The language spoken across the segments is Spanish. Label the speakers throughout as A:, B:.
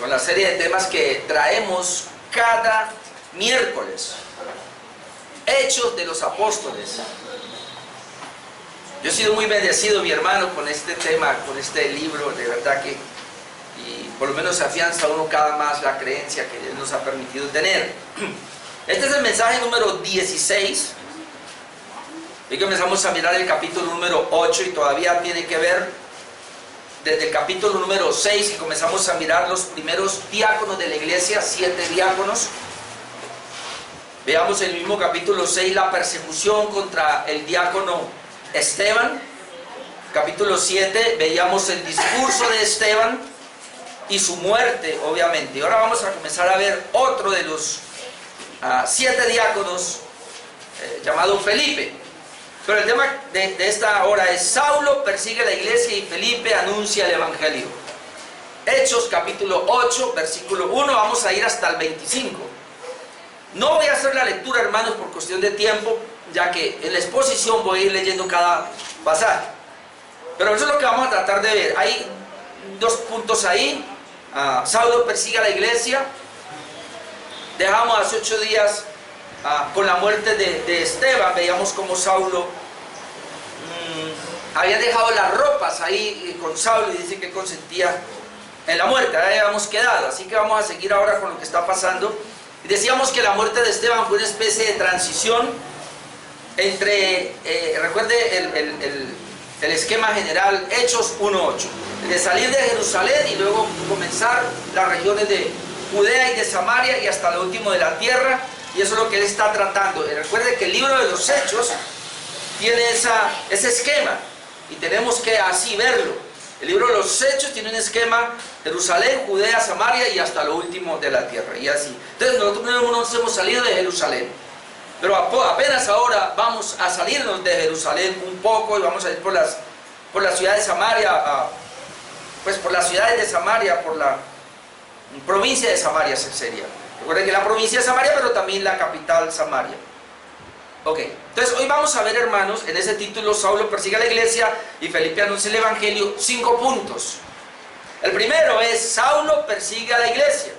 A: con la serie de temas que traemos cada miércoles. Hechos de los Apóstoles. Yo he sido muy bendecido, mi hermano, con este tema, con este libro, de verdad que, y por lo menos afianza uno cada más la creencia que Dios nos ha permitido tener. Este es el mensaje número 16. Y comenzamos a mirar el capítulo número 8 y todavía tiene que ver desde el capítulo número 6 y comenzamos a mirar los primeros diáconos de la iglesia, 7 diáconos. Veamos en el mismo capítulo 6 la persecución contra el diácono Esteban. Capítulo 7 veíamos el discurso de Esteban y su muerte, obviamente. Y ahora vamos a comenzar a ver otro de los 7 diáconos llamado Felipe. Pero el tema de esta hora es: Saulo persigue la iglesia y Felipe anuncia el evangelio. Hechos capítulo 8 versículo 1, vamos a ir hasta el 25. No voy a hacer la lectura, hermanos, por cuestión de tiempo, ya que en la exposición voy a ir leyendo cada pasaje. Pero eso es lo que vamos a tratar de ver. Hay 2 puntos ahí. Saulo persigue a la iglesia. Dejamos hace 8 días con la muerte de Esteban. Veíamos cómo Saulo había dejado las ropas ahí con Saulo y dice que consentía en la muerte. Ahí habíamos quedado, así que vamos a seguir ahora con lo que está pasando. Y decíamos que la muerte de Esteban fue una especie de transición entre, recuerde el esquema general, Hechos 1.8, de salir de Jerusalén y luego comenzar las regiones de Judea y de Samaria y hasta lo último de la tierra. Y eso es lo que él está tratando. Recuerde que el libro de los Hechos tiene ese esquema y tenemos que así verlo. El libro de los Hechos tiene un esquema: Jerusalén, Judea, Samaria y hasta lo último de la tierra, y así. Entonces nosotros no nos hemos salido de Jerusalén, pero apenas ahora vamos a salirnos de Jerusalén un poco y vamos a ir por la ciudad de Samaria, pues por las ciudades de Samaria, por la provincia de Samaria sería. Recuerden que la provincia de Samaria, pero también la capital Samaria. Ok, entonces hoy vamos a ver, hermanos, en ese título: Saulo persigue a la iglesia y Felipe anuncia el evangelio, 5 puntos. El primero es: Saulo persigue a la iglesia.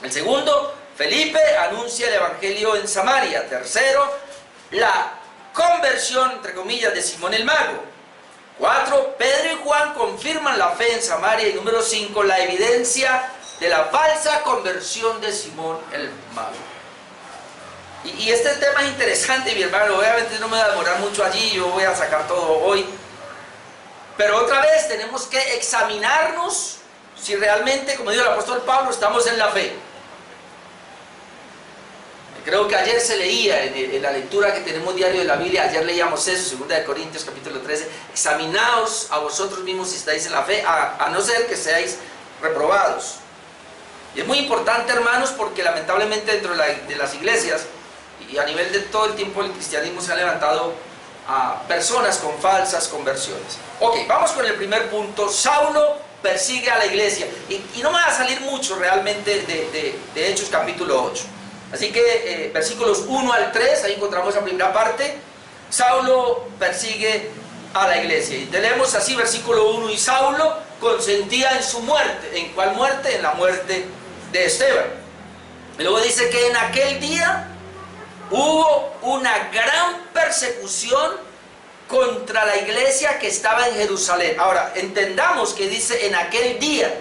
A: El segundo: Felipe anuncia el evangelio en Samaria. Tercero: la conversión, entre comillas, de Simón el mago. 4: Pedro y Juan confirman la fe en Samaria. Y número 5: la evidencia de la falsa conversión de Simón el mago. Y este tema es interesante, mi hermano. Obviamente no me voy a demorar mucho allí, yo voy a sacar todo hoy. Pero otra vez tenemos que examinarnos si realmente, como dijo el apóstol Pablo, estamos en la fe. Creo que ayer se leía en la lectura que tenemos diario de la Biblia, ayer leíamos eso, 2 de Corintios capítulo 13, examinaos a vosotros mismos si estáis en la fe, a no ser que seáis reprobados. Y es muy importante, hermanos, porque lamentablemente dentro de las iglesias y a nivel de todo el tiempo del cristianismo se han levantado personas con falsas conversiones. Ok, vamos con el primer punto: Saulo persigue a la iglesia. Y no me va a salir mucho realmente de Hechos capítulo 8. Así que versículos 1 al 3, ahí encontramos la primera parte. Saulo persigue a la iglesia. Y tenemos así versículo 1: y Saulo consentía en su muerte. ¿En cuál muerte? En la muerte de Esteban. Y luego dice que en aquel día hubo una gran persecución contra la iglesia que estaba en Jerusalén. Ahora, entendamos que dice en aquel día.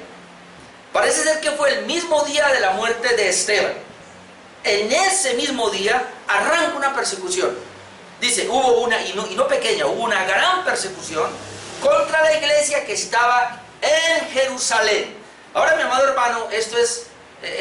A: Parece ser que fue el mismo día de la muerte de Esteban. En ese mismo día arranca una persecución. Dice, hubo una, y no pequeña, hubo una gran persecución contra la iglesia que estaba en Jerusalén. Ahora, mi amado hermano, esto es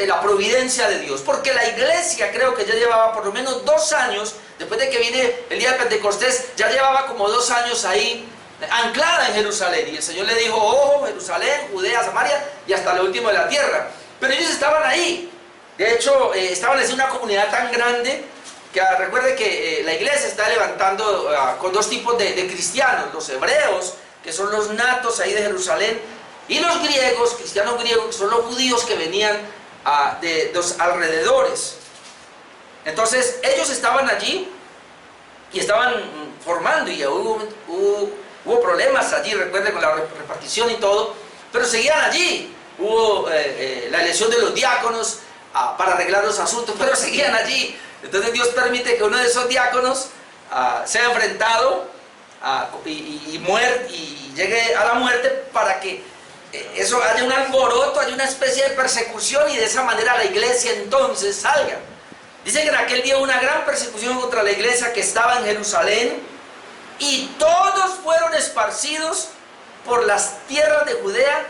A: la providencia de Dios, porque la iglesia creo que ya llevaba por lo menos 2 años, después de que viene el día de Pentecostés, ya llevaba como 2 años ahí anclada en Jerusalén, y el Señor le dijo: ojo, Jerusalén, Judea, Samaria y hasta lo último de la tierra. Pero ellos estaban ahí. De hecho, estaban en una comunidad tan grande que recuerde que la iglesia está levantando con 2 tipos de cristianos: los hebreos, que son los natos ahí de Jerusalén, y los griegos, cristianos griegos, que son los judíos que venían de los alrededores. Entonces ellos estaban allí y estaban formando, y hubo problemas allí, recuerden, con la repartición y todo, pero seguían allí. hubo la elección de los diáconos para arreglar los asuntos, pero seguían allí. Entonces Dios permite que uno de esos diáconos sea enfrentado y llegue a la muerte para que eso haya un alboroto, haya una especie de persecución y de esa manera la iglesia entonces salga. Dice que en aquel día hubo una gran persecución contra la iglesia que estaba en Jerusalén y todos fueron esparcidos por las tierras de Judea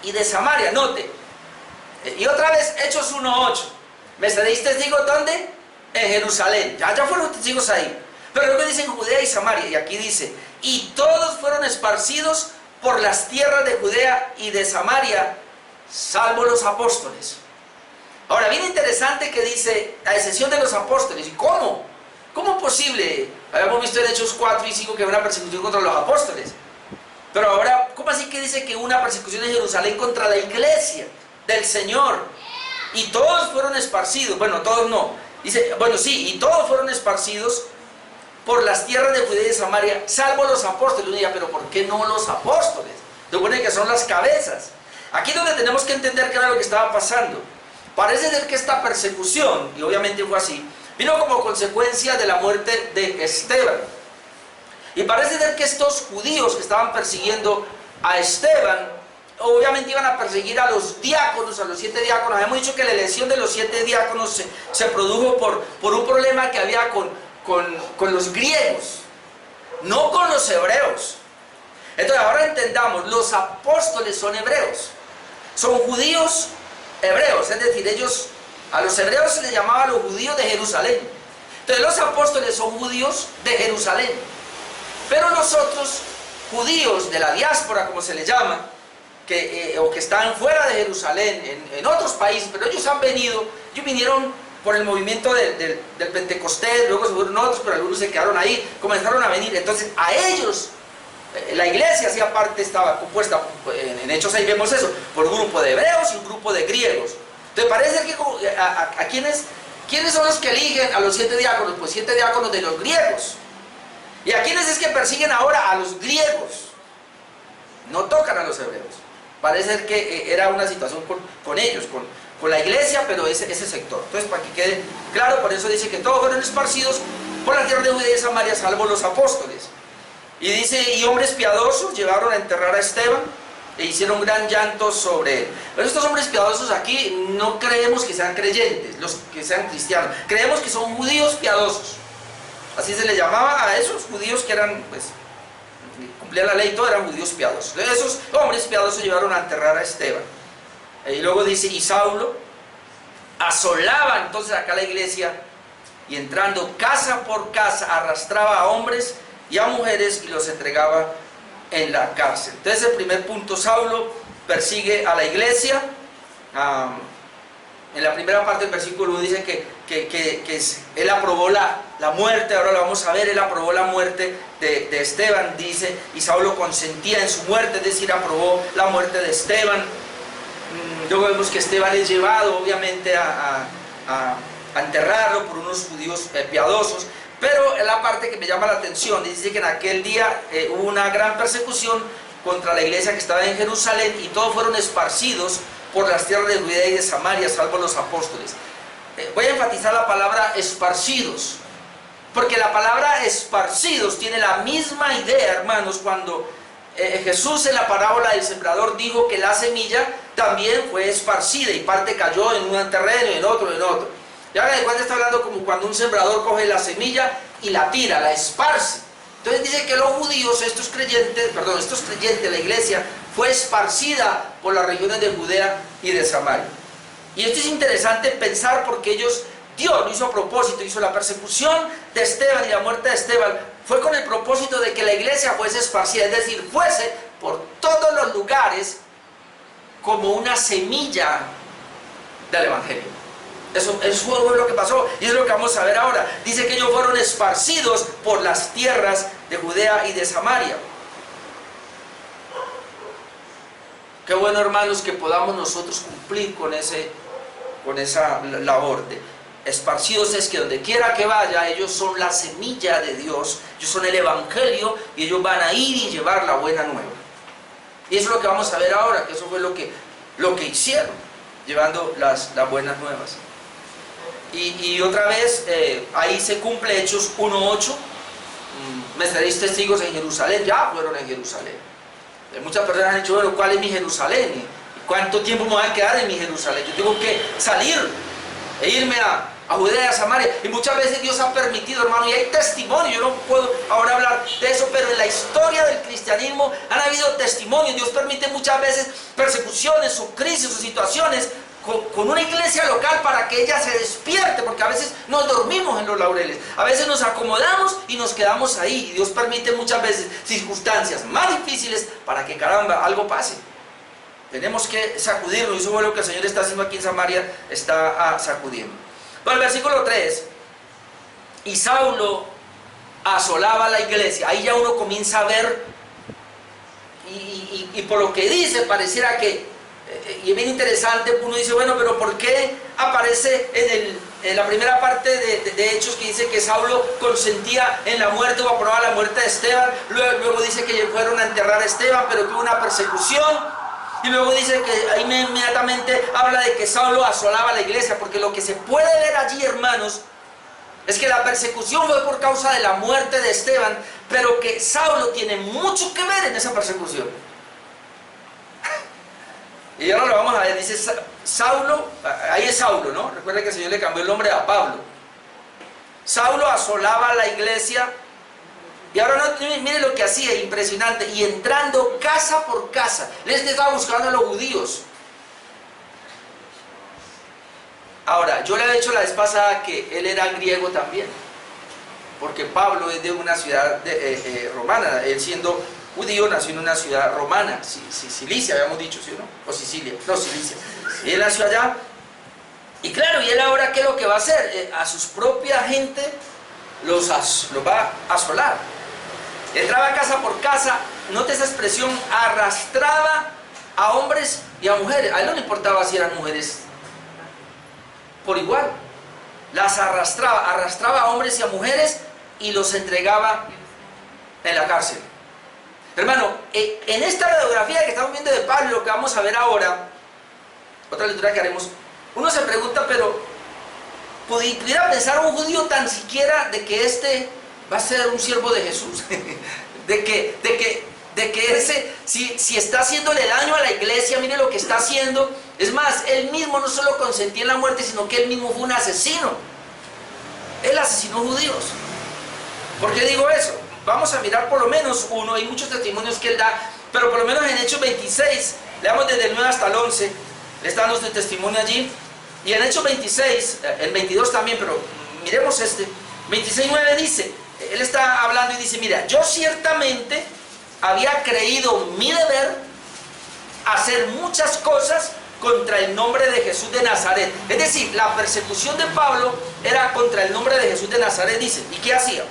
A: y de Samaria. Note, y otra vez Hechos 1:8. ¿Me seréis testigos dónde? En Jerusalén. Ya fueron testigos ahí. Pero luego dicen Judea y Samaria, y aquí dice, y todos fueron esparcidos por las tierras de Judea y de Samaria, salvo los apóstoles. Ahora, bien interesante que dice, a excepción de los apóstoles. ¿Y cómo? ¿Cómo es posible? Habíamos visto en Hechos 4 y 5 que hubo una persecución contra los apóstoles. Pero ahora, ¿cómo así que dice que hubo una persecución en Jerusalén contra la iglesia del Señor? Y todos fueron esparcidos. Bueno, todos no. Dice, bueno, sí, y todos fueron esparcidos por las tierras de Judea y de Samaria, salvo los apóstoles. Uno diría, pero ¿por qué no los apóstoles? Supone que son las cabezas. Aquí es donde tenemos que entender qué era lo que estaba pasando. Parece ser que esta persecución, y obviamente fue así, vino como consecuencia de la muerte de Esteban. Y parece ser que estos judíos que estaban persiguiendo a Esteban, obviamente iban a perseguir a los diáconos, a los 7 diáconos. Habíamos dicho que la elección de los 7 diáconos se produjo por un problema que había con los griegos, no con los hebreos. Entonces ahora entendamos, los apóstoles son hebreos, son judíos hebreos, es decir, a los hebreos se les llamaba los judíos de Jerusalén. Entonces los apóstoles son judíos de Jerusalén, pero nosotros, judíos de la diáspora, como se les llama, o que están fuera de Jerusalén, en otros países, pero ellos vinieron por el movimiento del Pentecostés, luego se fueron otros, pero algunos se quedaron ahí, comenzaron a venir. Entonces a ellos, la iglesia hacía parte, estaba compuesta, en Hechos ahí vemos eso, por un grupo de hebreos y un grupo de griegos. Entonces parece que ¿quiénes son los que eligen a los 7 diáconos? Pues 7 diáconos de los griegos. ¿Y a quiénes es que persiguen ahora? A los griegos. No tocan a los hebreos. Parece ser que era una situación con ellos, con la iglesia, pero ese sector. Entonces, para que quede claro, por eso dice que todos fueron esparcidos por la tierra de Judea y Samaria, salvo los apóstoles. Y dice, y hombres piadosos llevaron a enterrar a Esteban e hicieron gran llanto sobre él. Pero estos hombres piadosos aquí no creemos que sean creyentes, los que sean cristianos. Creemos que son judíos piadosos. Así se les llamaba a esos judíos que eran, pues, cumplían la ley y todo, eran judíos piadosos. Entonces, esos hombres piadosos llevaron a enterrar a Esteban. Y luego dice, y Saulo asolaba entonces acá la iglesia, y entrando casa por casa arrastraba a hombres y a mujeres y los entregaba en la cárcel. Entonces el primer punto, Saulo persigue a la iglesia. En la primera parte del versículo 1 dice que él aprobó la muerte. Ahora lo vamos a ver. Él aprobó la muerte de Esteban, dice, y Saulo consentía en su muerte, es decir, aprobó la muerte de Esteban. Luego vemos que Esteban es llevado obviamente a enterrarlo por unos judíos piadosos. Pero la parte que me llama la atención, dice que en aquel día hubo una gran persecución contra la iglesia que estaba en Jerusalén, y todos fueron esparcidos por las tierras de Judea y de Samaria, salvo los apóstoles. Voy a enfatizar la palabra esparcidos, porque la palabra esparcidos tiene la misma idea, hermanos, cuando Jesús en la parábola del sembrador dijo que la semilla también fue esparcida, y parte cayó en un terreno y en otro, en otro. Y ahora de cuenta está hablando como cuando un sembrador coge la semilla y la tira, la esparce. Entonces dice que los judíos, estos creyentes, la iglesia, fue esparcida por las regiones de Judea y de Samaria. Y esto es interesante pensar, porque Dios lo hizo a propósito, hizo la persecución de Esteban y la muerte de Esteban, fue con el propósito de que la iglesia fuese esparcida, es decir, fuese por todos los lugares como una semilla del evangelio. Eso es lo que pasó, y es lo que vamos a ver ahora. Dice que ellos fueron esparcidos por las tierras de Judea y de Samaria. Qué bueno, hermanos, que podamos nosotros cumplir con esa labor de esparcidos. Es que donde quiera que vaya, ellos son la semilla de Dios, ellos son el evangelio, y ellos van a ir y llevar la buena nueva. Y eso es lo que vamos a ver ahora, que eso fue lo que lo que hicieron, llevando las buenas nuevas. Y otra vez, ahí se cumple Hechos 1:8. Me seréis testigos en Jerusalén. Ya fueron en Jerusalén. Muchas personas han dicho, bueno, ¿cuál es mi Jerusalén? ¿Y cuánto tiempo me voy a quedar en mi Jerusalén? Yo tengo que salir e irme a Judea, a Samaria. Y muchas veces Dios ha permitido, hermano, y hay testimonio. Yo no puedo ahora hablar de eso, pero en la historia del cristianismo han habido testimonios. Dios permite muchas veces persecuciones o crisis o situaciones con una iglesia local para que ella se despierte, porque a veces nos dormimos en los laureles, a veces nos acomodamos y nos quedamos ahí, y Dios permite muchas veces circunstancias más difíciles para que, caramba, algo pase. Tenemos que sacudirlo, y eso es lo que el Señor está haciendo aquí en Samaria, está sacudiendo. Bueno, el versículo 3, y Saulo asolaba la iglesia. Ahí ya uno comienza a ver, y por lo que dice, pareciera que, y es bien interesante, uno dice, bueno, pero ¿por qué aparece en la primera parte de Hechos que dice que Saulo consentía en la muerte o aprobaba la muerte de Esteban? Luego dice que fueron a enterrar a Esteban, pero que hubo una persecución. Y luego dice que ahí inmediatamente habla de que Saulo asolaba la iglesia, porque lo que se puede ver allí, hermanos, es que la persecución fue por causa de la muerte de Esteban, pero que Saulo tiene mucho que ver en esa persecución. Y ahora lo vamos a ver, dice Saulo, ahí es Saulo, ¿no? Recuerda que el Señor le cambió el nombre a Pablo. Saulo asolaba la iglesia, y ahora no, mire lo que hacía, impresionante, y entrando casa por casa, les estaba buscando a los judíos. Ahora, yo le había dicho la vez pasada que él era griego también, porque Pablo es de una ciudad romana, él siendo judío nació en una ciudad romana, Cilicia habíamos dicho, ¿sí o no? O Sicilia, no, Cilicia. Y él nació allá, y claro, y él ahora ¿qué es lo que va a hacer? A sus propia gente los va a asolar. Entraba casa por casa, note esa expresión, arrastraba a hombres y a mujeres. A él no le importaba si eran mujeres, por igual. Las arrastraba a hombres y a mujeres y los entregaba en la cárcel. Hermano, en esta radiografía que estamos viendo de Pablo, lo que vamos a ver ahora, otra lectura que haremos, uno se pregunta, pero ¿pudiera pensar un judío tan siquiera de que este va a ser un siervo de Jesús? de que ese, si está haciéndole daño a la iglesia, mire lo que está haciendo. Es más, él mismo no solo consentía en la muerte, sino que él mismo fue un asesino. Él asesinó judíos. ¿Por qué digo eso? Vamos a mirar por lo menos uno, hay muchos testimonios que él da, pero por lo menos en Hechos 26, leamos desde el 9 hasta el 11, le está dando este testimonio allí. Y en Hechos 26, el 22 también, pero miremos este, 26:9 dice, él está hablando y dice, mira, yo ciertamente había creído mi deber hacer muchas cosas contra el nombre de Jesús de Nazaret. Es decir, la persecución de Pablo era contra el nombre de Jesús de Nazaret, dice. ¿Y qué hacía?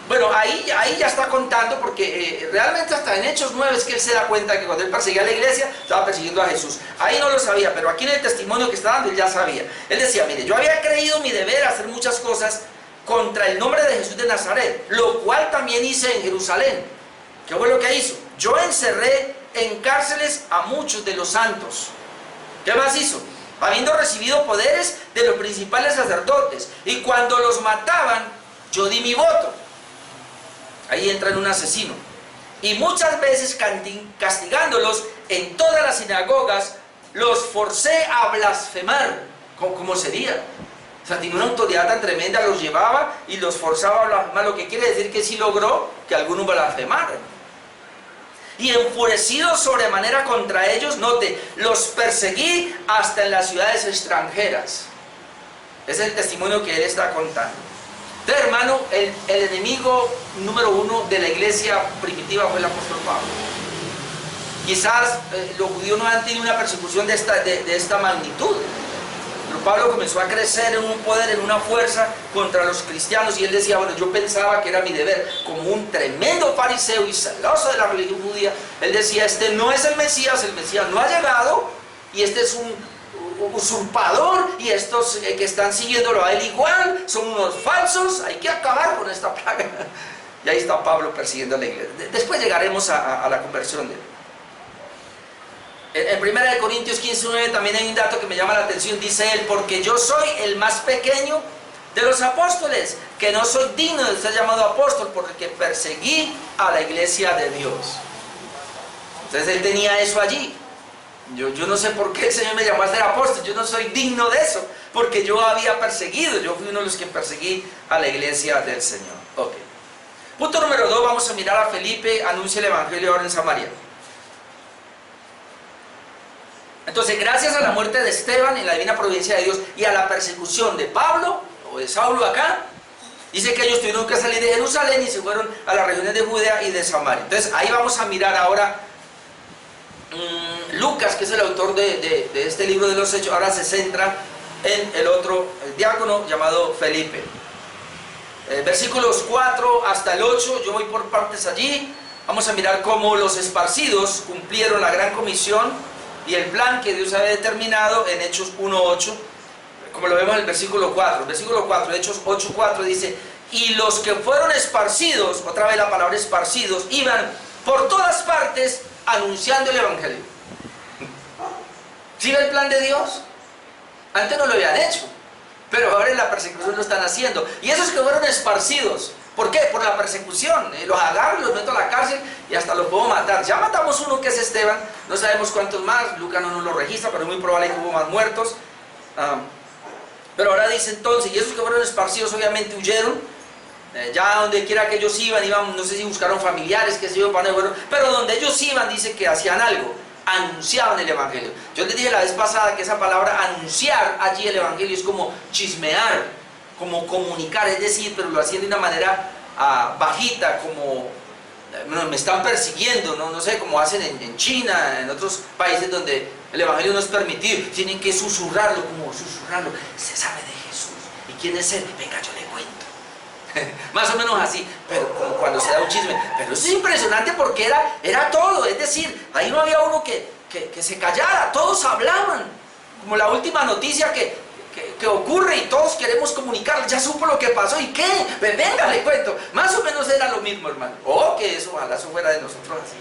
A: Bueno, ahí ya está contando, porque realmente hasta en Hechos 9 es que él se da cuenta que cuando él perseguía a la iglesia, estaba persiguiendo a Jesús. Ahí no lo sabía, pero aquí en el testimonio que está dando, él ya sabía. Él decía, mire, yo había creído mi deber hacer muchas cosas contra el nombre de Jesús de Nazaret, lo cual también hice en Jerusalén. ¿Qué fue lo que hizo? Yo encerré en cárceles a muchos de los santos. ¿Qué más hizo? Habiendo recibido poderes de los principales sacerdotes, y cuando los mataban, yo di mi voto. Ahí entra en un asesino. Y muchas veces castigándolos en todas las sinagogas, los forcé a blasfemar. ¿Cómo sería? O sea, tenía una autoridad tan tremenda, los llevaba y los forzaba a blasfemar, lo que quiere decir que sí logró que algunos blasfemaran. Y enfurecido sobremanera contra ellos, note, los perseguí hasta en las ciudades extranjeras. Ese es el testimonio que él está contando. Entonces, hermano, el enemigo número uno de la iglesia primitiva fue el apóstol Pablo. Quizás los judíos no han tenido una persecución de esta magnitud. Pero Pablo comenzó a crecer en un poder, en una fuerza contra los cristianos, y él decía, bueno, yo pensaba que era mi deber, como un tremendo fariseo y celoso de la religión judía. Él decía, este no es el Mesías no ha llegado, y este es un usurpador, y estos que están siguiéndolo a él igual son unos falsos, hay que acabar con esta plaga. Y ahí está Pablo persiguiendo a la iglesia. Después llegaremos a la conversión de él. En 1 Corintios 15:9 también hay un dato que me llama la atención. Dice él: porque yo soy el más pequeño de los apóstoles, que no soy digno de ser llamado apóstol, porque perseguí a la iglesia de Dios. Entonces él tenía eso allí. Yo no sé por qué el Señor me llamó a ser apóstol. Yo no soy digno de eso, porque yo había perseguido. Yo fui uno de los que perseguí a la iglesia del Señor. Ok. Punto número 2, vamos a mirar a Felipe, anuncia el evangelio ahora en Samaria. Entonces, gracias a la muerte de Esteban en la divina providencia de Dios y a la persecución de Pablo, o de Saulo acá, dice que ellos tuvieron que salir de Jerusalén y se fueron a las regiones de Judea y de Samaria. Entonces, ahí vamos a mirar ahora Lucas, que es el autor de este libro de los Hechos, ahora se centra en el diácono llamado Felipe. Versículos 4 hasta el 8, yo voy por partes allí. Vamos a mirar cómo los esparcidos cumplieron la gran comisión y el plan que Dios había determinado en Hechos 1:8, como lo vemos en el versículo 4. Versículo 4, Hechos 8:4 dice: y los que fueron esparcidos, otra vez la palabra esparcidos, iban por todas partes anunciando el evangelio. ¿Sí ve el plan de Dios? Antes no lo habían hecho, pero ahora en la persecución lo están haciendo. Y esos que fueron esparcidos, ¿por qué? Por la persecución. Los agarro, los meto a la cárcel y hasta los puedo matar. Ya matamos uno, que es Esteban, no sabemos cuántos más, Lucas no nos lo registra, pero es muy probable que hubo más muertos. Pero ahora dice entonces, y esos que fueron esparcidos obviamente huyeron. Ya donde quiera que ellos iban, no sé si buscaron familiares, que se iban para bueno, pero donde ellos iban dice que hacían algo, anunciaban el evangelio. Yo les dije la vez pasada que esa palabra anunciar allí el evangelio es como chismear, como comunicar, es decir, pero lo hacían de una manera bajita, como me están persiguiendo, no sé, como hacen en China, en otros países donde el evangelio no es permitido, tienen que susurrarlo, se sabe de Jesús, ¿y quién es él? Venga, yo le cuento. Más o menos así, pero como cuando se da un chisme. Pero eso es impresionante porque era todo, es decir, ahí no había uno que se callara, todos hablaban, como la última noticia que ocurre y todos queremos comunicar, ya supo lo que pasó y qué, venga, le cuento. Más o menos era lo mismo, hermano. Que eso, ojalá eso fuera de nosotros así.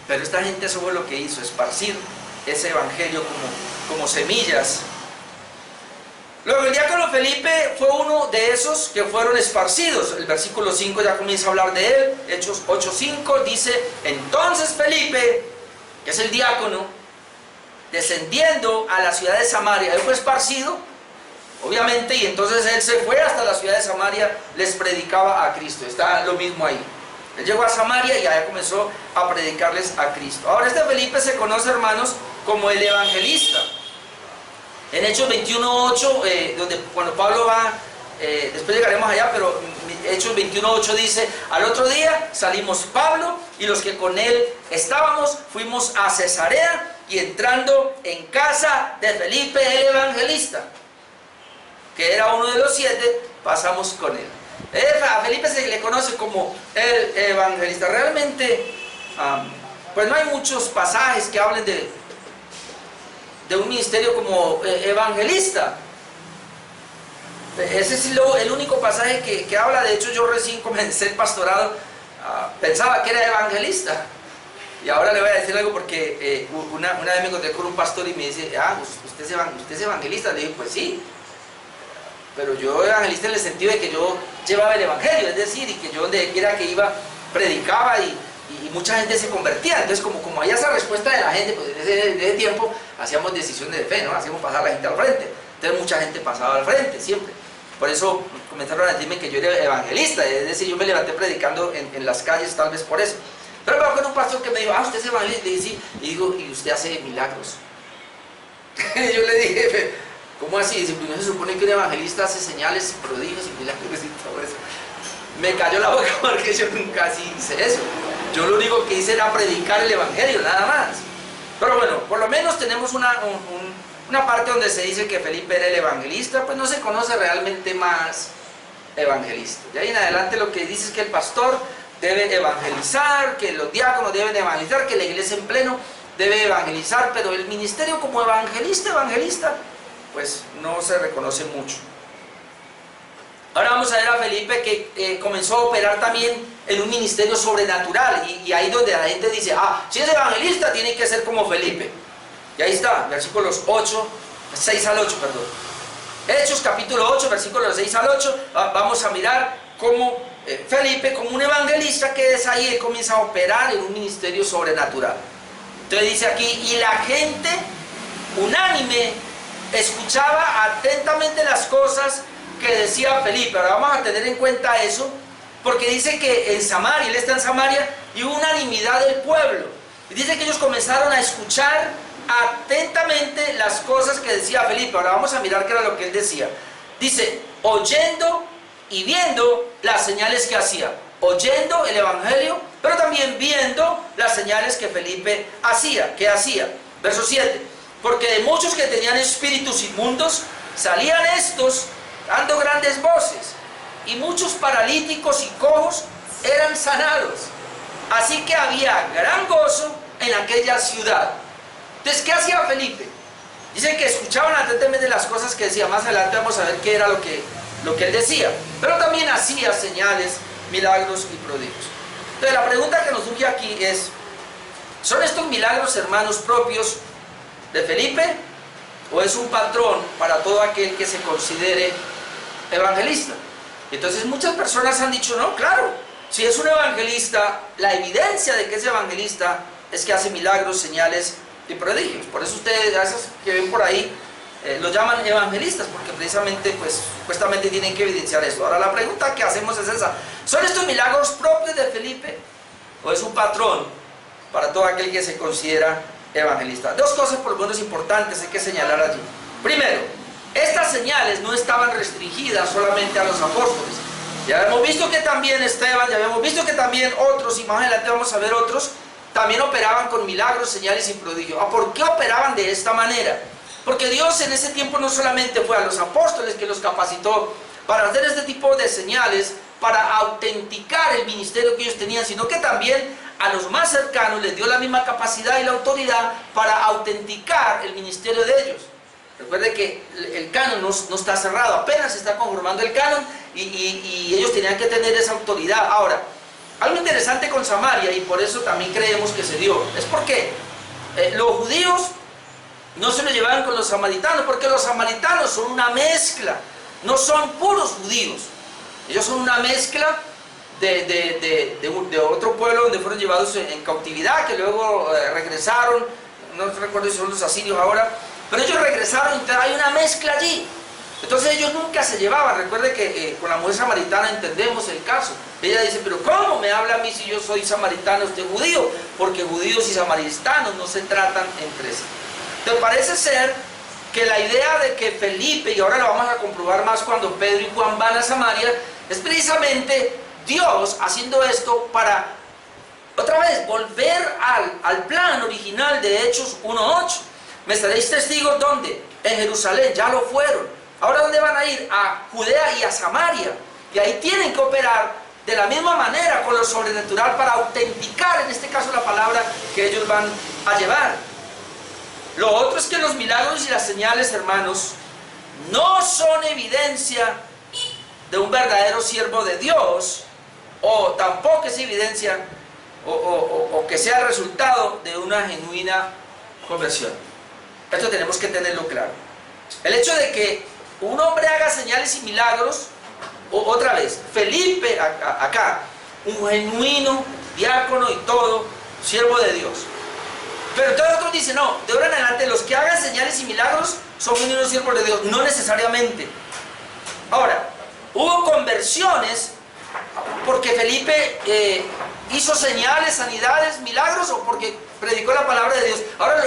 A: Pero esta gente eso fue lo que hizo, esparcir ese evangelio como semillas. Luego el diácono Felipe fue uno de esos que fueron esparcidos. El versículo 5 ya comienza a hablar de él. Hechos 8:5 dice: entonces Felipe, que es el diácono, descendiendo a la ciudad de Samaria, él fue esparcido, obviamente, y entonces él se fue hasta la ciudad de Samaria, les predicaba a Cristo. Está lo mismo ahí. Él llegó a Samaria y allá comenzó a predicarles a Cristo. Ahora este Felipe se conoce, hermanos, como el evangelista. En Hechos 21:8, cuando Pablo va, después llegaremos allá, pero Hechos 21:8 dice: al otro día salimos Pablo y los que con él estábamos, fuimos a Cesarea, y entrando en casa de Felipe el evangelista, que era uno de los 7, pasamos con él. A Felipe se le conoce como el evangelista. Realmente, pues no hay muchos pasajes que hablen de un ministerio como evangelista. Ese es el único pasaje que habla. De hecho, yo recién comencé el pastorado, pensaba que era evangelista, y ahora le voy a decir algo porque una vez me encontré con un pastor y me dice: ¿usted es evangelista? Le dije: pues sí, pero yo evangelista en el sentido de que yo llevaba el evangelio, es decir, y que yo donde quiera que iba predicaba y mucha gente se convertía. Entonces como había esa respuesta de la gente, pues en ese tiempo hacíamos decisiones de fe, ¿no? Hacíamos pasar a la gente al frente. Entonces mucha gente pasaba al frente siempre. Por eso comenzaron a decirme que yo era evangelista, es decir, yo me levanté predicando en las calles, tal vez por eso. Pero me con un pastor que me dijo: ¿usted es evangelista? Le dije: sí. Y digo: ¿y usted hace milagros? Yo le dije: ¿cómo así? Dice: pues no se supone que un evangelista hace señales, prodigios y milagros y todo eso. Me cayó la boca porque yo nunca así hice eso. Yo lo único que hice era predicar el evangelio, nada más. Pero bueno, por lo menos tenemos una parte donde se dice que Felipe era el evangelista. Pues no se conoce realmente más evangelista. De ahí en adelante lo que dice es que el pastor debe evangelizar, que los diáconos deben evangelizar, que la iglesia en pleno debe evangelizar, pero el ministerio como evangelista, pues no se reconoce mucho. Ahora vamos a ver a Felipe que comenzó a operar también en un ministerio sobrenatural. Y ahí donde la gente dice, si es evangelista tiene que ser como Felipe. Y ahí está, versículos 6 al 8, perdón. Hechos capítulo 8, versículos 6 al 8. Vamos a mirar cómo Felipe, como un evangelista que es ahí, él comienza a operar en un ministerio sobrenatural. Entonces dice aquí, y la gente unánime escuchaba atentamente las cosas que decía Felipe. Ahora vamos a tener en cuenta eso, porque dice que en Samaria, él está en Samaria, y hubo unanimidad del pueblo. Y dice que ellos comenzaron a escuchar atentamente las cosas que decía Felipe. Ahora vamos a mirar qué era lo que él decía. Dice, oyendo y viendo las señales que hacía. Oyendo el evangelio, pero también viendo las señales que Felipe hacía. ¿Qué hacía? Verso 7. Porque de muchos que tenían espíritus inmundos, salían estos dando grandes voces, y muchos paralíticos y cojos eran sanados. Así que había gran gozo en aquella ciudad. Entonces, ¿qué hacía Felipe? Dicen que escuchaban atentamente las cosas que decía. Más adelante vamos a ver qué era lo que él decía. Pero también hacía señales, milagros y prodigios. Entonces, la pregunta que nos surge aquí es, ¿son estos milagros, hermanos, propios de Felipe? ¿O es un patrón para todo aquel que se considere evangelista? Entonces muchas personas han dicho, no, claro, si es un evangelista, la evidencia de que es evangelista es que hace milagros, señales y prodigios. Por eso ustedes, a esos que ven por ahí, los llaman evangelistas, porque precisamente, pues, supuestamente tienen que evidenciar esto. Ahora la pregunta que hacemos es esa: ¿son estos milagros propios de Felipe o es un patrón para todo aquel que se considera evangelista? Dos cosas por lo menos importantes hay que señalar allí. Primero, estas señales no estaban restringidas solamente a los apóstoles. Ya hemos visto que también Esteban, ya habíamos visto que también otros, y más adelante vamos a ver otros, también operaban con milagros, señales y prodigios. ¿Por qué operaban de esta manera? Porque Dios en ese tiempo no solamente fue a los apóstoles que los capacitó para hacer este tipo de señales, para autenticar el ministerio que ellos tenían, sino que también a los más cercanos les dio la misma capacidad y la autoridad para autenticar el ministerio de ellos. Recuerde que el canon no está cerrado, apenas se está conformando el canon y ellos tenían que tener esa autoridad. Ahora, algo interesante con Samaria, y por eso también creemos que se dio, es porque los judíos no se lo llevaban con los samaritanos, porque los samaritanos son una mezcla, no son puros judíos. Ellos son una mezcla de otro pueblo donde fueron llevados en cautividad, que luego regresaron, no recuerdo si son los asirios ahora, pero ellos regresaron, entonces hay una mezcla allí. Entonces ellos nunca se llevaban. Recuerde que con la mujer samaritana entendemos el caso. Ella dice, pero ¿cómo me habla a mí si yo soy samaritano, usted es judío? Porque judíos y samaritanos no se tratan entre sí. Entonces parece ser que la idea de que Felipe, y ahora lo vamos a comprobar más cuando Pedro y Juan van a Samaria, es precisamente Dios haciendo esto para, otra vez, volver al plan original de Hechos 1:8. Me estaréis testigos, ¿dónde? En Jerusalén, ya lo fueron. Ahora, ¿dónde van a ir? A Judea y a Samaria. Y ahí tienen que operar de la misma manera con lo sobrenatural para autenticar, en este caso, la palabra que ellos van a llevar. Lo otro es que los milagros y las señales, hermanos, no son evidencia de un verdadero siervo de Dios, o tampoco es evidencia o que sea resultado de una genuina conversión. Esto tenemos que tenerlo claro. El hecho de que un hombre haga señales y milagros, otra vez, Felipe acá, un genuino diácono y todo, siervo de Dios. Pero entonces otros dicen, no, de ahora en adelante los que hagan señales y milagros son genuinos siervos de Dios. No necesariamente. Ahora, hubo conversiones porque Felipe hizo señales, sanidades, milagros, o porque predicó la palabra de Dios. Ahora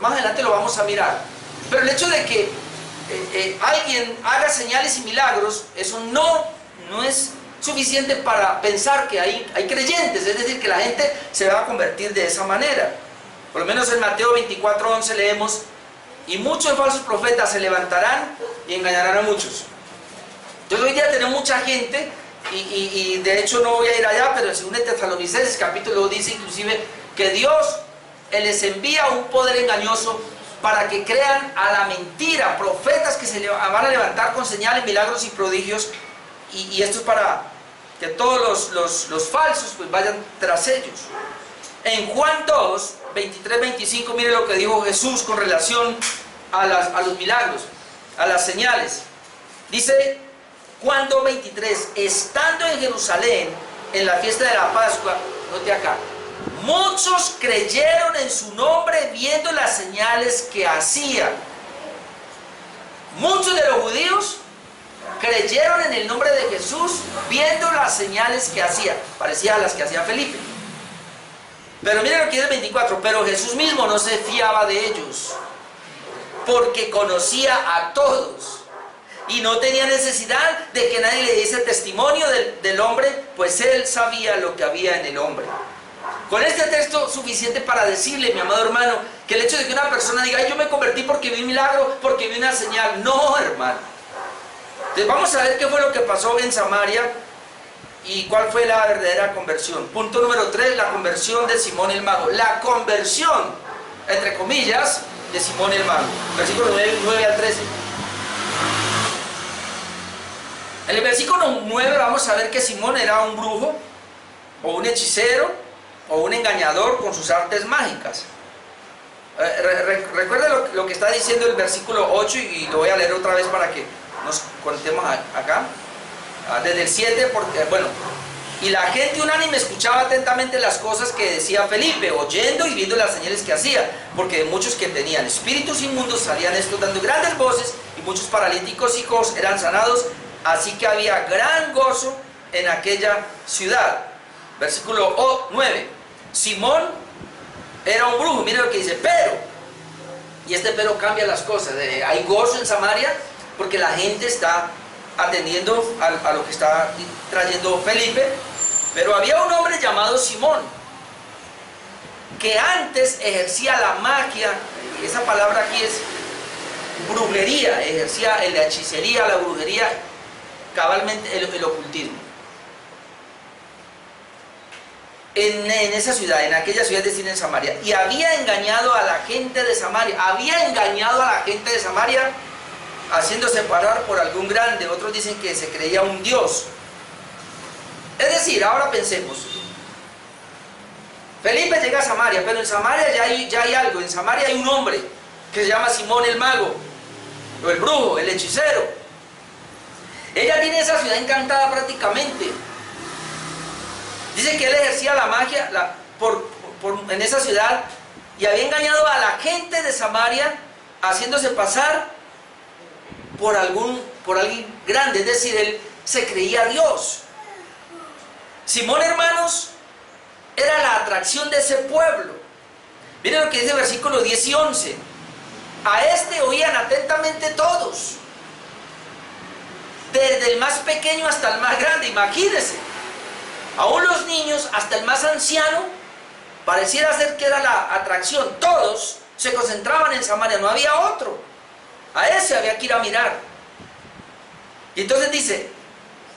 A: más adelante lo vamos a mirar. Pero el hecho de que alguien haga señales y milagros, eso no es suficiente para pensar que hay creyentes, es decir, que la gente se va a convertir de esa manera. Por lo menos en Mateo 24:11 leemos, y muchos falsos profetas se levantarán y engañarán a muchos. Entonces hoy día tenemos mucha gente, y de hecho no voy a ir allá, pero en 2 Tesalonicenses capítulo 2 dice inclusive que Dios les envía un poder engañoso para que crean a la mentira, profetas que se van a levantar con señales, milagros y prodigios y esto es para que todos los falsos pues vayan tras ellos. En Juan 2, 23, 25, mire lo que dijo Jesús con relación a los milagros, a las señales. Dice Juan 2, 23, estando en Jerusalén, en la fiesta de la Pascua, note acá, muchos creyeron en su nombre viendo las señales que hacía. Muchos de los judíos creyeron en el nombre de Jesús viendo las señales que hacía, parecía a las que hacía Felipe. Pero miren lo que dice el 24, pero Jesús mismo no se fiaba de ellos, porque conocía a todos y no tenía necesidad de que nadie le diese testimonio del hombre, pues él sabía lo que había en el hombre. Con este texto suficiente para decirle, mi amado hermano, que el hecho de que una persona diga, yo me convertí porque vi un milagro, porque vi una señal, no, hermano. Entonces vamos a ver qué fue lo que pasó en Samaria y cuál fue la verdadera conversión. Punto número 3, la conversión de Simón el Mago. La conversión, entre comillas, de Simón el Mago. Versículo 9 al 13. En el versículo 9 vamos a ver que Simón era un brujo, o un hechicero, o un engañador con sus artes mágicas. Recuerde lo que está diciendo el versículo 8 y lo voy a leer otra vez para que nos contemos acá. Desde el 7, porque, bueno, y la gente unánime escuchaba atentamente las cosas que decía Felipe, oyendo y viendo las señales que hacía, porque de muchos que tenían espíritus inmundos salían estos dando grandes voces, y muchos paralíticos y cojos eran sanados, así que había gran gozo en aquella ciudad. Versículo 9. Simón era un brujo, mire lo que dice, pero, y este pero cambia las cosas, hay gozo en Samaria porque la gente está atendiendo a lo que está trayendo Felipe, pero había un hombre llamado Simón, que antes ejercía la magia, esa palabra aquí es brujería, ejercía la hechicería, la brujería, cabalmente el ocultismo. En esa ciudad, en aquella ciudad destinada en Samaria, y había engañado a la gente de Samaria, haciéndose parar por algún grande. Otros dicen que se creía un dios. Es decir, ahora pensemos, Felipe llega a Samaria, pero en Samaria ya hay algo. En Samaria hay un hombre que se llama Simón el Mago, o el brujo, el hechicero. Ella tiene esa ciudad encantada prácticamente. Dice que él ejercía la magia en esa ciudad y había engañado a la gente de Samaria haciéndose pasar por alguien grande, es decir, él se creía Dios. Simón, hermanos, era la atracción de ese pueblo. Miren lo que dice el versículo 10 y 11. A este oían atentamente todos, desde el más pequeño hasta el más grande, imagínense. Aún los niños, hasta el más anciano, pareciera ser que era la atracción. Todos se concentraban en Samaria, no había otro. A ese había que ir a mirar. Y entonces dice,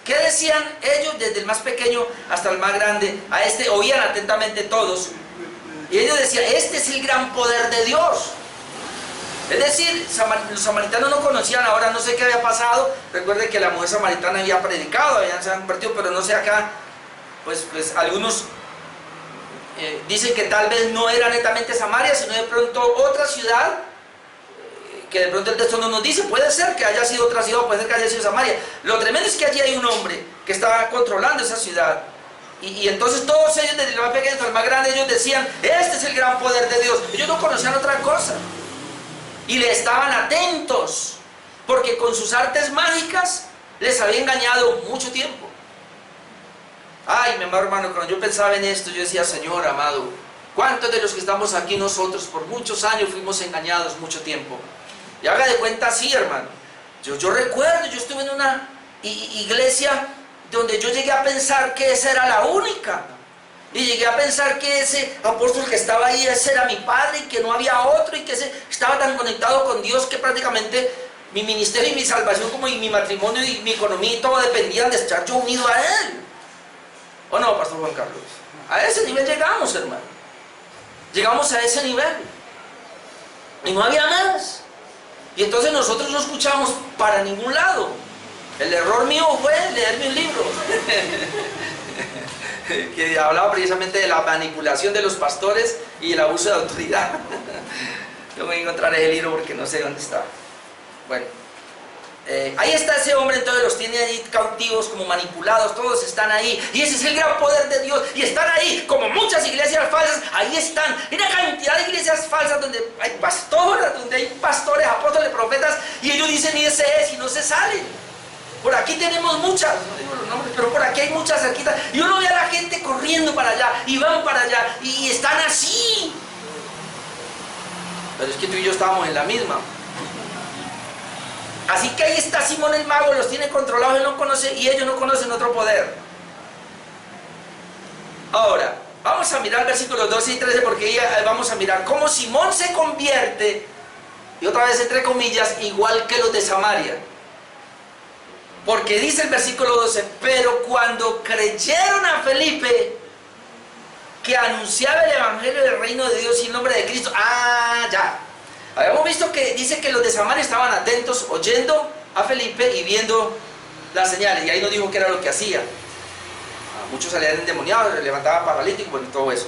A: ¿qué decían ellos desde el más pequeño hasta el más grande? A este oían atentamente todos. Y ellos decían, este es el gran poder de Dios. Es decir, los samaritanos no conocían, ahora no sé qué había pasado. Recuerde que la mujer samaritana había predicado, se habían convertido, pero no sé acá. Pues algunos dicen que tal vez no era netamente Samaria, sino de pronto otra ciudad, que de pronto el texto no nos dice. Puede ser que haya sido otra ciudad, puede ser que haya sido Samaria. Lo tremendo es que allí hay un hombre que estaba controlando esa ciudad. Y entonces todos ellos, desde el más pequeño hasta el más grande, ellos decían, este es el gran poder de Dios. Ellos no conocían otra cosa. Y le estaban atentos, porque con sus artes mágicas les había engañado mucho tiempo. Ay, mi amado hermano, cuando yo pensaba en esto, yo decía, Señor amado, ¿cuántos de los que estamos aquí nosotros por muchos años fuimos engañados mucho tiempo? Y haga de cuenta así, hermano. Yo recuerdo, yo estuve en una iglesia donde yo llegué a pensar que esa era la única. Y llegué a pensar que ese apóstol que estaba ahí, ese era mi padre y que no había otro, y que estaba tan conectado con Dios que prácticamente mi ministerio y mi salvación, como y mi matrimonio y mi economía y todo dependían de estar yo unido a Él. ¿O no, Pastor Juan Carlos? A ese nivel llegamos, hermano. Llegamos a ese nivel. Y no había más. Y entonces nosotros no escuchamos para ningún lado. El error mío fue leerme un libro que hablaba precisamente de la manipulación de los pastores y el abuso de autoridad. Yo voy a encontrar ese libro porque no sé dónde está. Bueno, ahí está ese hombre, entonces los tiene ahí cautivos, como manipulados, todos están ahí, y ese es el gran poder de Dios, y están ahí, como muchas iglesias falsas, ahí están, hay una cantidad de iglesias falsas donde hay pastores, apóstoles, profetas, y ellos dicen, y ese es, y no se salen. Por aquí tenemos muchas, no digo los nombres, pero por aquí hay muchas cerquitas, y uno ve a la gente corriendo para allá, y van para allá, y están así. Pero es que tú y yo estábamos en la misma. Así que ahí está Simón el mago, los tiene controlados, él no conoce, y ellos no conocen otro poder. Ahora, vamos a mirar versículos 12 y 13, porque ya vamos a mirar cómo Simón se convierte, y otra vez entre comillas, igual que los de Samaria. Porque dice el versículo 12, pero cuando creyeron a Felipe, que anunciaba el evangelio del reino de Dios y el nombre de Cristo, ya. Habíamos visto que dice que los de Samaria estaban atentos, oyendo a Felipe y viendo las señales, y ahí nos dijo que era lo que hacía. Muchos salían endemoniados, levantaban paralíticos, bueno, todo eso.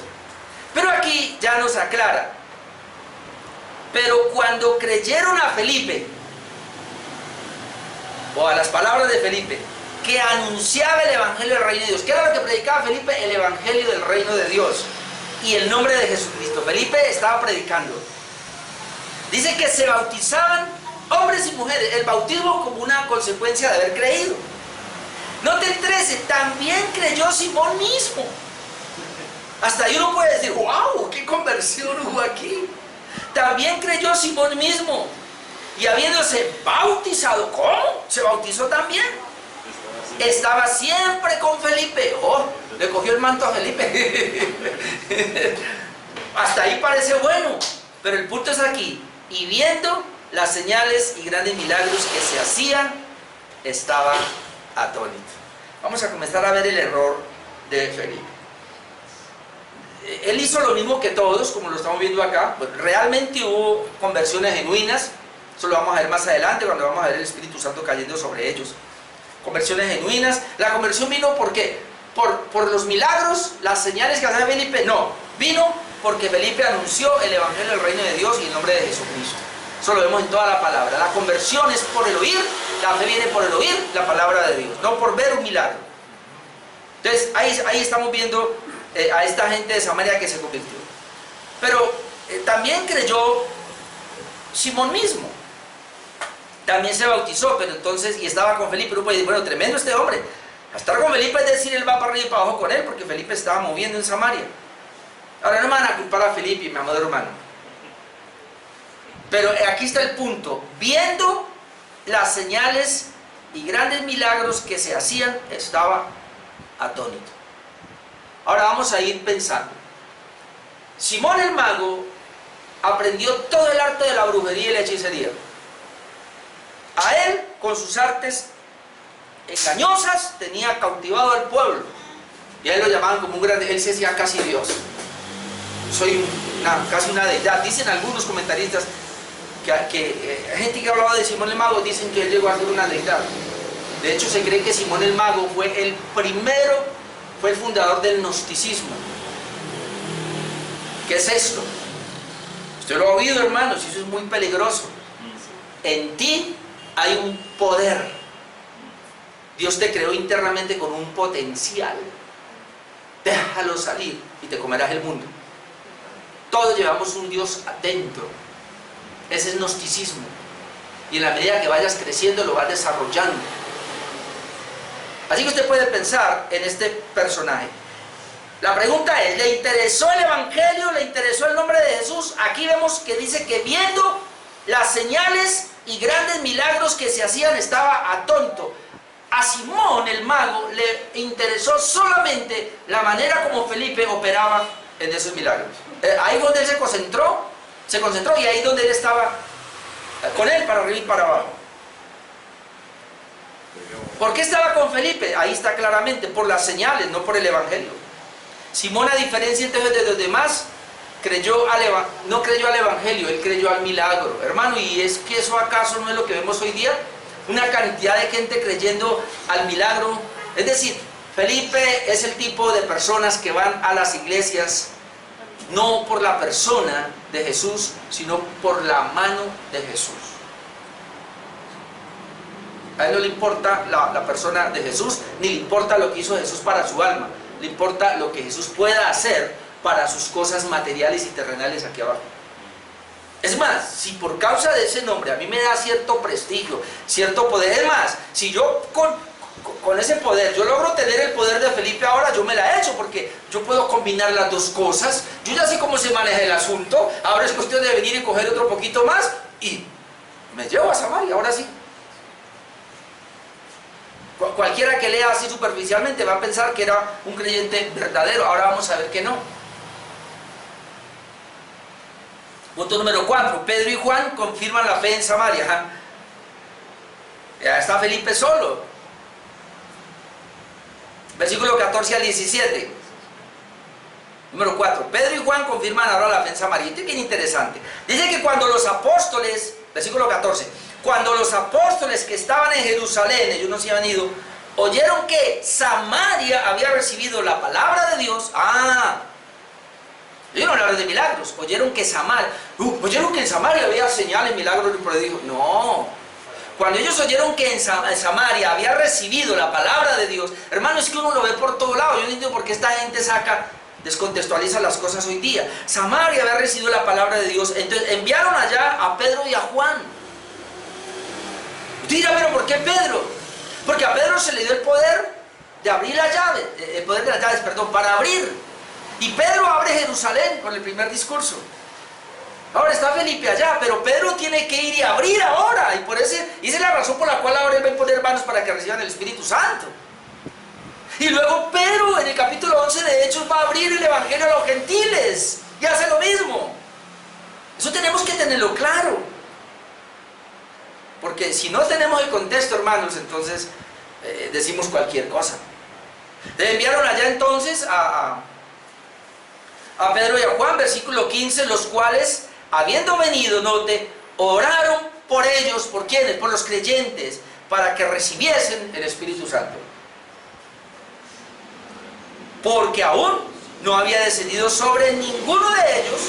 A: Pero aquí ya nos aclara. Pero cuando creyeron a Felipe, o a las palabras de Felipe, que anunciaba el evangelio del reino de Dios. ¿Qué era lo que predicaba Felipe? El evangelio del reino de Dios y el nombre de Jesucristo. Felipe estaba predicando. Dice que se bautizaban hombres y mujeres, el bautismo como una consecuencia de haber creído. Note el 13, también creyó Simón mismo. Hasta ahí uno puede decir, wow, qué conversión hubo aquí. También creyó Simón mismo, y habiéndose bautizado, ¿cómo? Se bautizó también. Estaba siempre con Felipe. Le cogió el manto a Felipe. Hasta ahí parece bueno, pero el punto es aquí. Y viendo las señales y grandes milagros que se hacían, estaba atónito. Vamos a comenzar a ver el error de Felipe. Él hizo lo mismo que todos, como lo estamos viendo acá. Pues realmente hubo conversiones genuinas. Eso lo vamos a ver más adelante, cuando vamos a ver el Espíritu Santo cayendo sobre ellos. Conversiones genuinas. La conversión vino ¿por qué? Por los milagros, las señales que hacía Felipe. No, vino porque Felipe anunció el evangelio del reino de Dios y el nombre de Jesucristo. Eso lo vemos en toda la palabra. La conversión es por el oír, la fe viene por el oír la palabra de Dios, no por ver un milagro. Entonces ahí estamos viendo a esta gente de Samaria que se convirtió. Pero también creyó Simón mismo. También se bautizó, pero entonces, y estaba con Felipe. Uno puede decir, bueno, tremendo este hombre. A estar con Felipe es decir, él va para arriba y para abajo con él, porque Felipe estaba moviendo en Samaria. Ahora no me van a culpar a Felipe, mi amado hermano. Pero aquí está el punto. Viendo las señales y grandes milagros que se hacían, estaba atónito. Ahora vamos a ir pensando. Simón el mago aprendió todo el arte de la brujería y la hechicería. A él, con sus artes engañosas, tenía cautivado al pueblo. Y a él lo llamaban como un grande, él se decía casi Dios. Soy casi una deidad. Dicen algunos comentaristas que gente que hablaba de Simón el mago dicen que él llegó a ser una deidad. De hecho, se cree que Simón el mago fue el primero, fue el fundador del gnosticismo. ¿Qué es esto? Usted lo ha oído, hermanos, y eso es muy peligroso. En ti hay un poder. Dios te creó internamente con un potencial. Déjalo salir y te comerás el mundo. Todos llevamos un Dios adentro. Ese es gnosticismo. Y en la medida que vayas creciendo lo vas desarrollando. Así que usted puede pensar en este personaje. La pregunta es, ¿le interesó el evangelio? ¿Le interesó el nombre de Jesús? Aquí vemos que dice que viendo las señales y grandes milagros que se hacían estaba atónito. A Simón el mago le interesó solamente la manera como Felipe operaba en esos milagros. Ahí donde él se concentró y ahí donde él estaba con él para arriba y para abajo. ¿Por qué estaba con Felipe? Ahí está claramente, por las señales, no por el evangelio. Simón, a diferencia entonces de los demás, no creyó al evangelio, él creyó al milagro. Hermano, ¿y es que eso acaso no es lo que vemos hoy día? una cantidad de gente creyendo al milagro. Es decir, Felipe es el tipo de personas que van a las iglesias no por la persona de Jesús, sino por la mano de Jesús. A él no le importa la persona de Jesús, ni le importa lo que hizo Jesús para su alma. Le importa lo que Jesús pueda hacer para sus cosas materiales y terrenales aquí abajo. Es más, si por causa de ese nombre a mí me da cierto prestigio, cierto poder, es más, si yo con ese poder, yo logro tener el poder de Felipe ahora, yo me la he hecho, porque yo puedo combinar las dos cosas. Yo ya sé cómo se maneja el asunto, ahora es cuestión de venir y coger otro poquito más y me llevo a Samaria, ahora sí. Cualquiera que lea así superficialmente va a pensar que era un creyente verdadero, ahora vamos a ver que no. Punto número 4, Pedro y Juan confirman la fe en Samaria. Ya está Felipe solo. Versículo 14 al 17. Número 4, Pedro y Juan confirman ahora la fe en Samaria. Esto es bien interesante. Dice que cuando los apóstoles, versículo 14, cuando los apóstoles que estaban en Jerusalén, ellos no se habían ido, oyeron que Samaria había recibido la palabra de Dios. Ellos no hablaron de milagros, oyeron que oyeron que en Samaria había señales, milagros y prodigios. No. Cuando ellos oyeron que en Samaria había recibido la palabra de Dios, hermano, es que uno lo ve por todo lado. Yo no entiendo por qué esta gente descontextualiza las cosas hoy día. Samaria había recibido la palabra de Dios, entonces enviaron allá a Pedro y a Juan. Dirá, pero ¿por qué Pedro? Porque a Pedro se le dio el poder de abrir la llave, el poder de las llaves, perdón, para abrir. Y Pedro abre Jerusalén con el primer discurso. Ahora está Felipe allá, pero Pedro tiene que ir y abrir ahora. Y por esa es la razón por la cual ahora él va a imponer manos para que reciban el Espíritu Santo. Y luego Pedro en el capítulo 11 de Hechos va a abrir el Evangelio a los gentiles. Y hace lo mismo. Eso tenemos que tenerlo claro. Porque si no tenemos el contexto, hermanos, entonces decimos cualquier cosa. Le enviaron allá entonces a Pedro y a Juan, versículo 15, los cuales, habiendo venido, note, oraron por ellos. ¿Por quiénes? Por los creyentes, para que recibiesen el Espíritu Santo. Porque aún no había descendido sobre ninguno de ellos,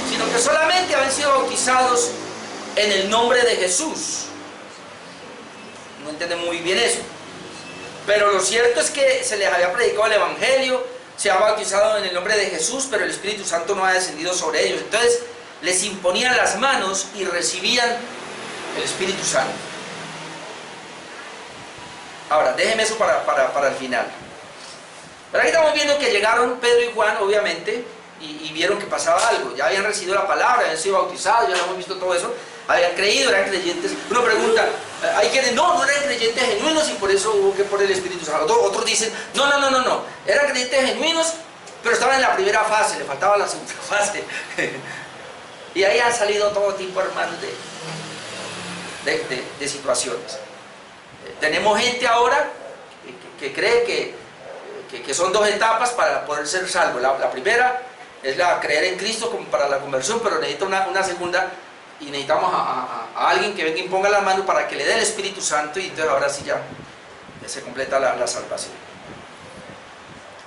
A: sino que solamente habían sido bautizados en el nombre de Jesús. No entienden muy bien eso. Pero lo cierto es que se les había predicado el Evangelio, se ha bautizado en el nombre de Jesús, pero el Espíritu Santo no ha descendido sobre ellos. Entonces les imponían las manos y recibían el Espíritu Santo. Ahora, déjenme eso para el final. Pero aquí estamos viendo que llegaron Pedro y Juan, obviamente, y vieron que pasaba algo. Ya habían recibido la palabra, habían sido bautizados, ya lo hemos visto todo eso. Habían creído, eran creyentes. Uno pregunta, hay quienes no eran creyentes genuinos y por eso hubo que poner el Espíritu Santo. Otros dicen, no, eran creyentes genuinos, pero estaban en la primera fase, le faltaba la segunda fase. Y ahí han salido todo tipo, hermanos, de situaciones. Tenemos gente ahora que cree que son dos etapas para poder ser salvo. La primera es la creer en Cristo como para la conversión, pero necesita una segunda. Y necesitamos a alguien que venga y ponga las manos para que le dé el Espíritu Santo, y entonces ahora sí ya se completa la salvación.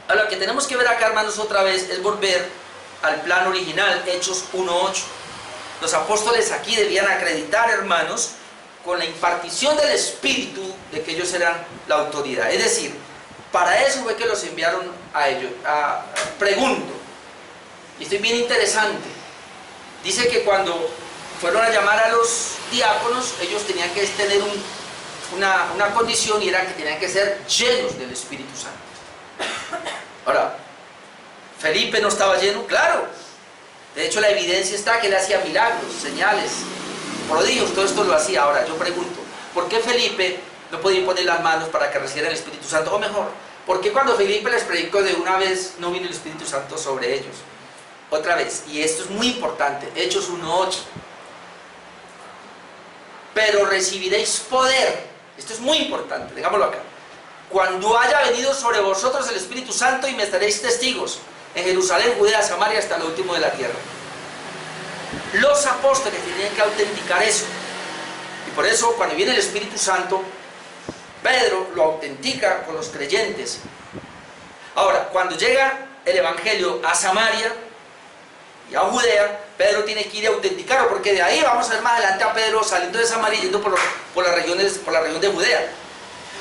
A: Ahora, lo que tenemos que ver acá, hermanos, otra vez es volver al plan original, Hechos 1:8. Los apóstoles aquí debían acreditar, hermanos, con la impartición del Espíritu de que ellos eran la autoridad. Es decir, para eso fue que los enviaron a ellos. Pregunto, y esto es bien interesante, dice que cuando fueron a llamar a los diáconos, ellos tenían que tener una condición, y era que tenían que ser llenos del Espíritu Santo. Ahora, ¿Felipe no estaba lleno? Claro. De hecho, la evidencia está que él hacía milagros, señales, prodigios, todo esto lo hacía. Ahora, yo pregunto, ¿por qué Felipe no podía poner las manos para que recibieran el Espíritu Santo? O mejor, ¿por qué cuando Felipe les predicó de una vez no vino el Espíritu Santo sobre ellos? Otra vez, y esto es muy importante, Hechos 1:8. Pero recibiréis poder. Esto es muy importante, dejámoslo acá. Cuando haya venido sobre vosotros el Espíritu Santo, y me estaréis testigos en Jerusalén, Judea, Samaria, hasta lo último de la tierra. Los apóstoles tenían que autenticar eso. Y por eso cuando viene el Espíritu Santo, Pedro lo autentica con los creyentes. Ahora, cuando llega el Evangelio a Samaria y a Judea, Pedro tiene que ir a autenticarlo, porque de ahí vamos a ver más adelante a Pedro saliendo de Samaria y yendo por la región de Judea.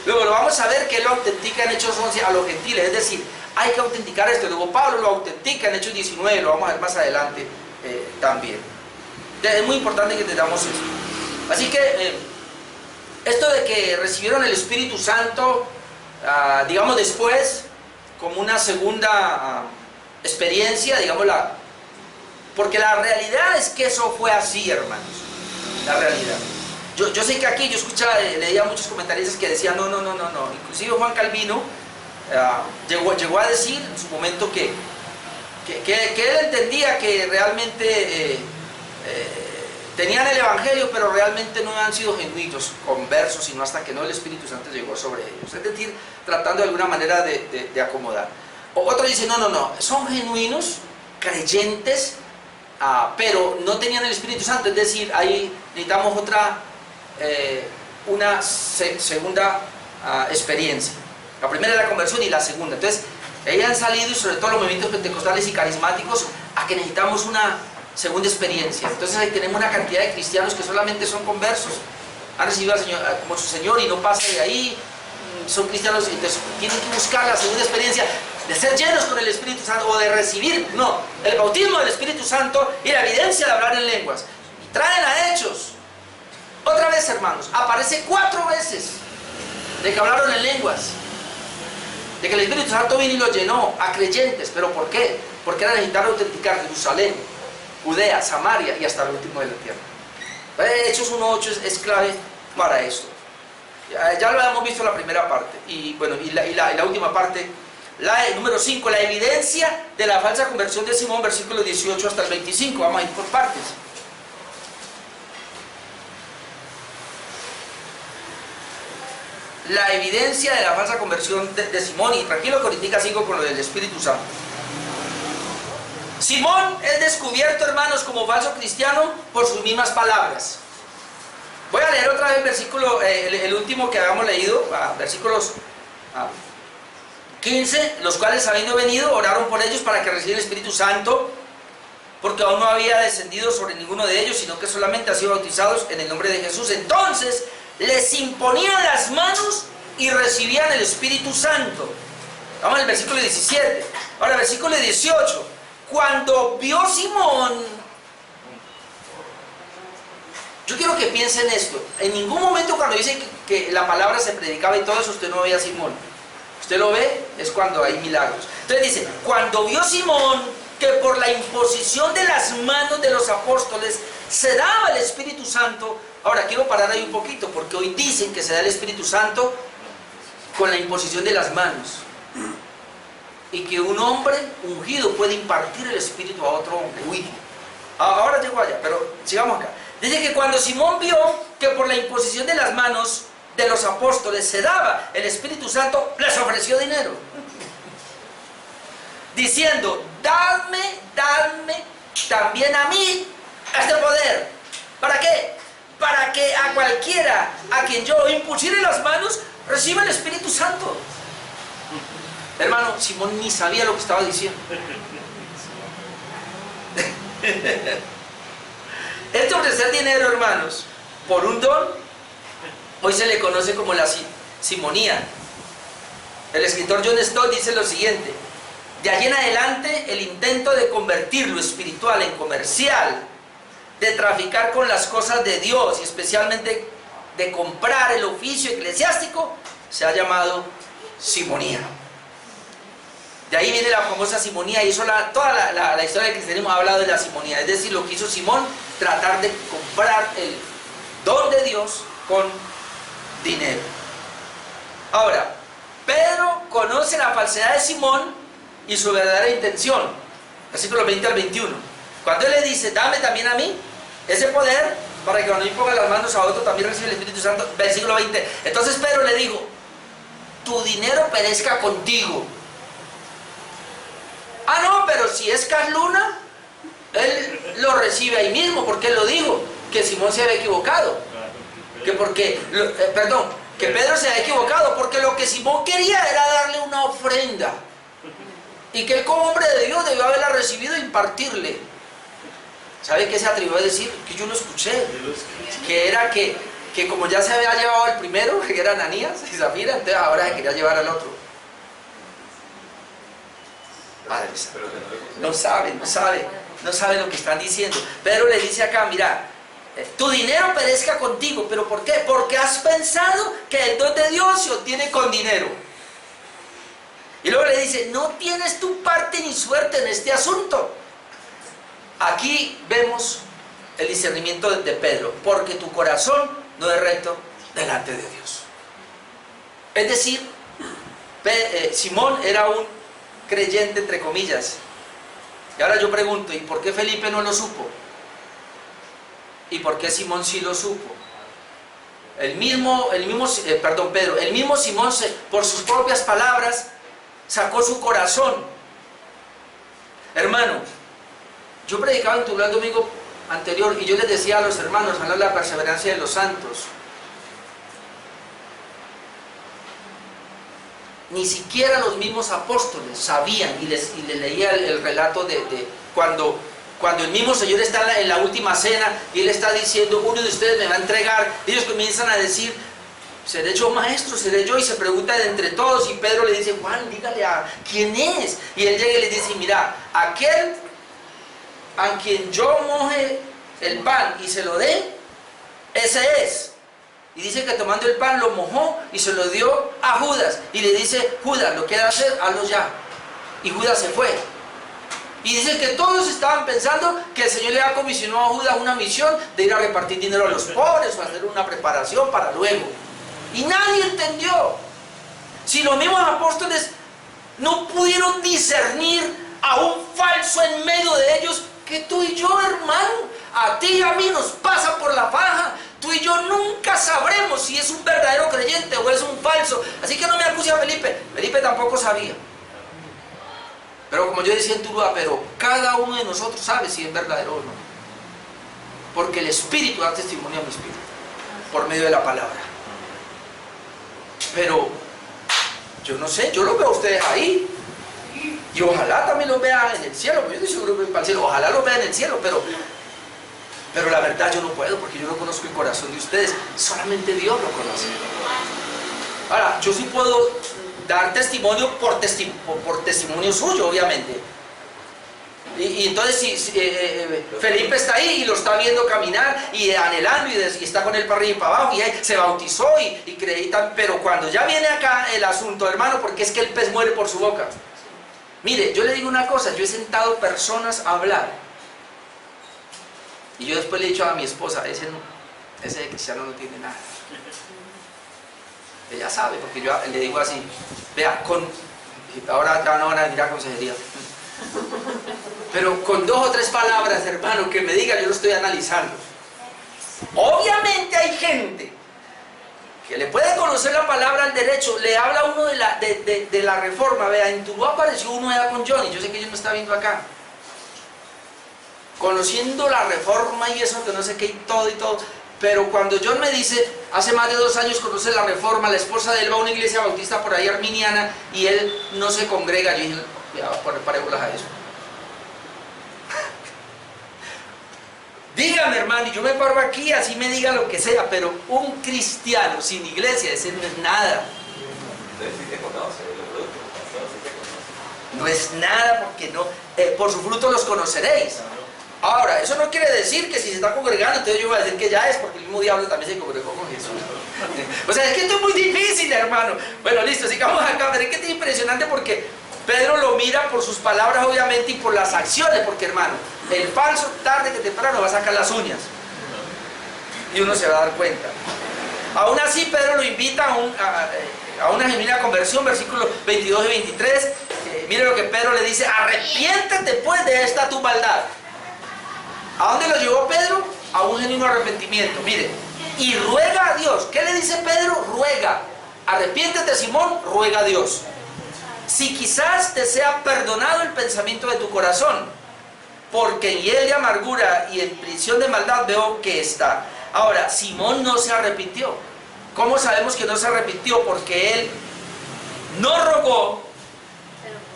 A: Luego lo vamos a ver que él lo autentica en Hechos 11 a los gentiles, es decir, hay que autenticar esto. Luego Pablo lo autentica en Hechos 19, lo vamos a ver más adelante también. Entonces, es muy importante que entendamos esto. Así que esto de que recibieron el Espíritu Santo, digamos después, como una segunda experiencia, digámosla, porque la realidad es que eso fue así, hermanos, la realidad. Yo sé que aquí yo escuchaba, leía muchos comentaristas que decían no, inclusive Juan Calvino llegó a decir en su momento que él entendía que realmente tenían el Evangelio, pero realmente no han sido genuinos conversos, sino hasta que no el Espíritu Santo llegó sobre ellos, es decir, tratando de alguna manera de acomodar. Otro dice no, son genuinos, creyentes, pero no tenían el Espíritu Santo, es decir, ahí necesitamos una segunda experiencia. La primera es la conversión y la segunda. Entonces, ellos han salido, y sobre todo los movimientos pentecostales y carismáticos, a que necesitamos una segunda experiencia. Entonces ahí tenemos una cantidad de cristianos que solamente son conversos, han recibido al Señor como su Señor y no pasa de ahí, son cristianos, entonces tienen que buscar la segunda experiencia de ser llenos con el Espíritu Santo o de recibir, el bautismo del Espíritu Santo y la evidencia de hablar en lenguas. Y traen a Hechos. Otra vez, hermanos, aparece 4 veces de que hablaron en lenguas, de que el Espíritu Santo vino y lo llenó a creyentes. ¿Pero por qué? Porque era necesario autenticar Jerusalén, Judea, Samaria y hasta el último de la tierra. Hechos 1:8 es clave para esto. Ya lo habíamos visto en la primera parte. Y bueno, y la última parte, número 5, la evidencia de la falsa conversión de Simón, versículos 18 hasta el 25. Vamos a ir por partes. La evidencia de la falsa conversión de Simón, y tranquilo que ahorita sigo con lo del Espíritu Santo. Simón es descubierto, hermanos, como falso cristiano por sus mismas palabras. Voy a leer otra vez el versículo, el último que habíamos leído, versículos 15, los cuales habiendo venido, oraron por ellos para que reciban el Espíritu Santo, porque aún no había descendido sobre ninguno de ellos, sino que solamente han sido bautizados en el nombre de Jesús. Entonces les imponían las manos y recibían el Espíritu Santo. Vamos al versículo 17. Ahora, versículo 18. Cuando vio Simón, yo quiero que piensen esto. En ningún momento cuando dice que la palabra se predicaba y todo eso, usted no veía a Simón. Usted lo ve, es cuando hay milagros. Entonces dice, cuando vio Simón que por la imposición de las manos de los apóstoles se daba el Espíritu Santo. Ahora quiero parar ahí un poquito, porque hoy dicen que se da el Espíritu Santo con la imposición de las manos, y que un hombre ungido puede impartir el Espíritu a otro hombre. Uy, ahora llego allá, pero sigamos acá. Dice que cuando Simón vio que por la imposición de las manos de los apóstoles se daba el Espíritu Santo, les ofreció dinero, diciendo, dadme también a mí este poder. ¿Para qué? Para que a cualquiera a quien yo impusiere las manos reciba el Espíritu Santo. Hermano, Simón ni sabía lo que estaba diciendo. Este ofrecer dinero, hermanos, por un don, hoy se le conoce como la simonía. El escritor John Stott dice lo siguiente: de allí en adelante, el intento de convertir lo espiritual en comercial, de traficar con las cosas de Dios y especialmente de comprar el oficio eclesiástico, se ha llamado simonía. De ahí viene la famosa simonía, y toda la historia del cristianismo ha hablado de la simonía, es decir, lo que hizo Simón, tratar de comprar el don de Dios con dinero. Ahora, Pedro conoce la falsedad de Simón y su verdadera intención, versículos 20 al 21. Cuando él le dice, dame también a mí ese poder, para que cuando yo ponga las manos a otro también reciba el Espíritu Santo, versículo 20. Entonces Pedro le dijo, tu dinero perezca contigo. Ah, no, pero si es Carluna, él lo recibe ahí mismo, porque él lo dijo, que Simón se había equivocado, que Pedro se había equivocado, porque lo que Simón quería era darle una ofrenda, y que él como hombre de Dios debió haberla recibido e impartirle. ¿Sabe qué se atrevió a decir? Que yo lo escuché, que era que como ya se había llevado al primero, que era Ananías y Zafira, entonces ahora se quería llevar al otro. Padre, no sabe lo que están diciendo. Pedro le dice acá, mira, tu dinero perezca contigo. ¿Pero por qué? Porque has pensado que el don de Dios se obtiene con dinero. Y luego le dice, no tienes tu parte ni suerte en este asunto. Aquí vemos el discernimiento de Pedro, porque tu corazón no es recto delante de Dios. Es decir, Simón era un creyente entre comillas. Y ahora yo pregunto, ¿y por qué Felipe no lo supo? ¿Y por qué Simón sí lo supo? Pedro, el mismo Simón por sus propias palabras sacó su corazón. Hermano, yo predicaba en Tuluá el domingo anterior y yo les decía a los hermanos, hablando de la perseverancia de los santos. Ni siquiera los mismos apóstoles sabían, y les leía el relato de cuando el mismo Señor está en la última cena y Él está diciendo, uno de ustedes me va a entregar. Ellos comienzan a decir, ¿seré yo maestro? ¿Seré yo? Y se pregunta de entre todos, y Pedro le dice, Juan, dígale a quién es. Y él llega y le dice, mira, aquel a quien yo moje el pan y se lo dé, ese es. Y dice que tomando el pan lo mojó y se lo dio a Judas. Y le dice, Judas, ¿lo quieres hacer? Hazlo ya. Y Judas se fue. Y dice que todos estaban pensando que el Señor le había comisionado a Judas una misión de ir a repartir dinero a los pobres o hacer una preparación para luego. Y nadie entendió. Si los mismos apóstoles no pudieron discernir a un falso en medio de ellos, que tú y yo, hermano, a ti y a mí nos pasa por la faja. Tú y yo nunca sabremos si es un verdadero creyente o es un falso. Así que no me acuse a Felipe. Felipe tampoco sabía. Pero como yo decía en Tuluá, pero cada uno de nosotros sabe si es verdadero o no. Porque el Espíritu da testimonio a mi espíritu por medio de la palabra. Pero yo no sé, yo los veo a ustedes ahí. Y ojalá también los vean en el cielo. Yo estoy seguro que para el cielo. Ojalá los vean en el cielo, pero la verdad yo no puedo, porque yo no conozco el corazón de ustedes. Solamente Dios lo conoce. Ahora, yo sí puedo dar testimonio por testimonio suyo, obviamente. Y entonces si Felipe está ahí y lo está viendo caminar y anhelando y está con él para arriba y para abajo, y él se bautizó y creí, pero cuando ya viene acá el asunto, hermano, porque es que el pez muere por su boca. Mire, yo le digo una cosa, yo he sentado personas a hablar y yo después le he dicho a mi esposa, ese de cristiano no tiene nada. Ella sabe, porque yo le digo así, vea, ahora ya no van a venir a consejería, pero con 2 o 3 palabras, hermano, que me diga, yo lo estoy analizando. Obviamente hay gente que le puede conocer la palabra al derecho, le habla uno de la reforma. Vea, en Tuluá apareció uno allá con Johnny, yo sé que ella me está viendo acá, conociendo la reforma y eso, que no sé qué, y todo, pero cuando John me dice, hace más de 2 años conoce la reforma, la esposa de él va a una iglesia bautista por ahí arminiana, y él no se congrega, yo dije, ya va a poner parébolas a eso. Dígame, hermano, y yo me paro aquí, así me diga lo que sea, pero un cristiano sin iglesia, ese no es nada. No es nada, porque no, por su fruto los conoceréis. Ahora, eso no quiere decir que si se está congregando, entonces yo voy a decir que ya es, porque el mismo diablo también se congregó con Jesús. O sea, es que esto es muy difícil, hermano. Bueno, listo, sigamos acá, pero es que esto es impresionante porque Pedro lo mira por sus palabras, obviamente, y por las acciones, porque, hermano, el falso tarde que temprano va a sacar las uñas y uno se va a dar cuenta. Aún así, Pedro lo invita a una genuina conversión, versículos 22 y 23. Mire lo que Pedro le dice: arrepiéntete pues de esta tu maldad. ¿A dónde lo llevó Pedro? A un genuino arrepentimiento. Mire, y ruega a Dios. ¿Qué le dice Pedro? Ruega. Arrepiéntete, Simón, ruega a Dios. Si quizás te sea perdonado el pensamiento de tu corazón, porque en hiel de amargura y en prisión de maldad veo que está. Ahora, Simón no se arrepintió. ¿Cómo sabemos que no se arrepintió? Porque él no rogó,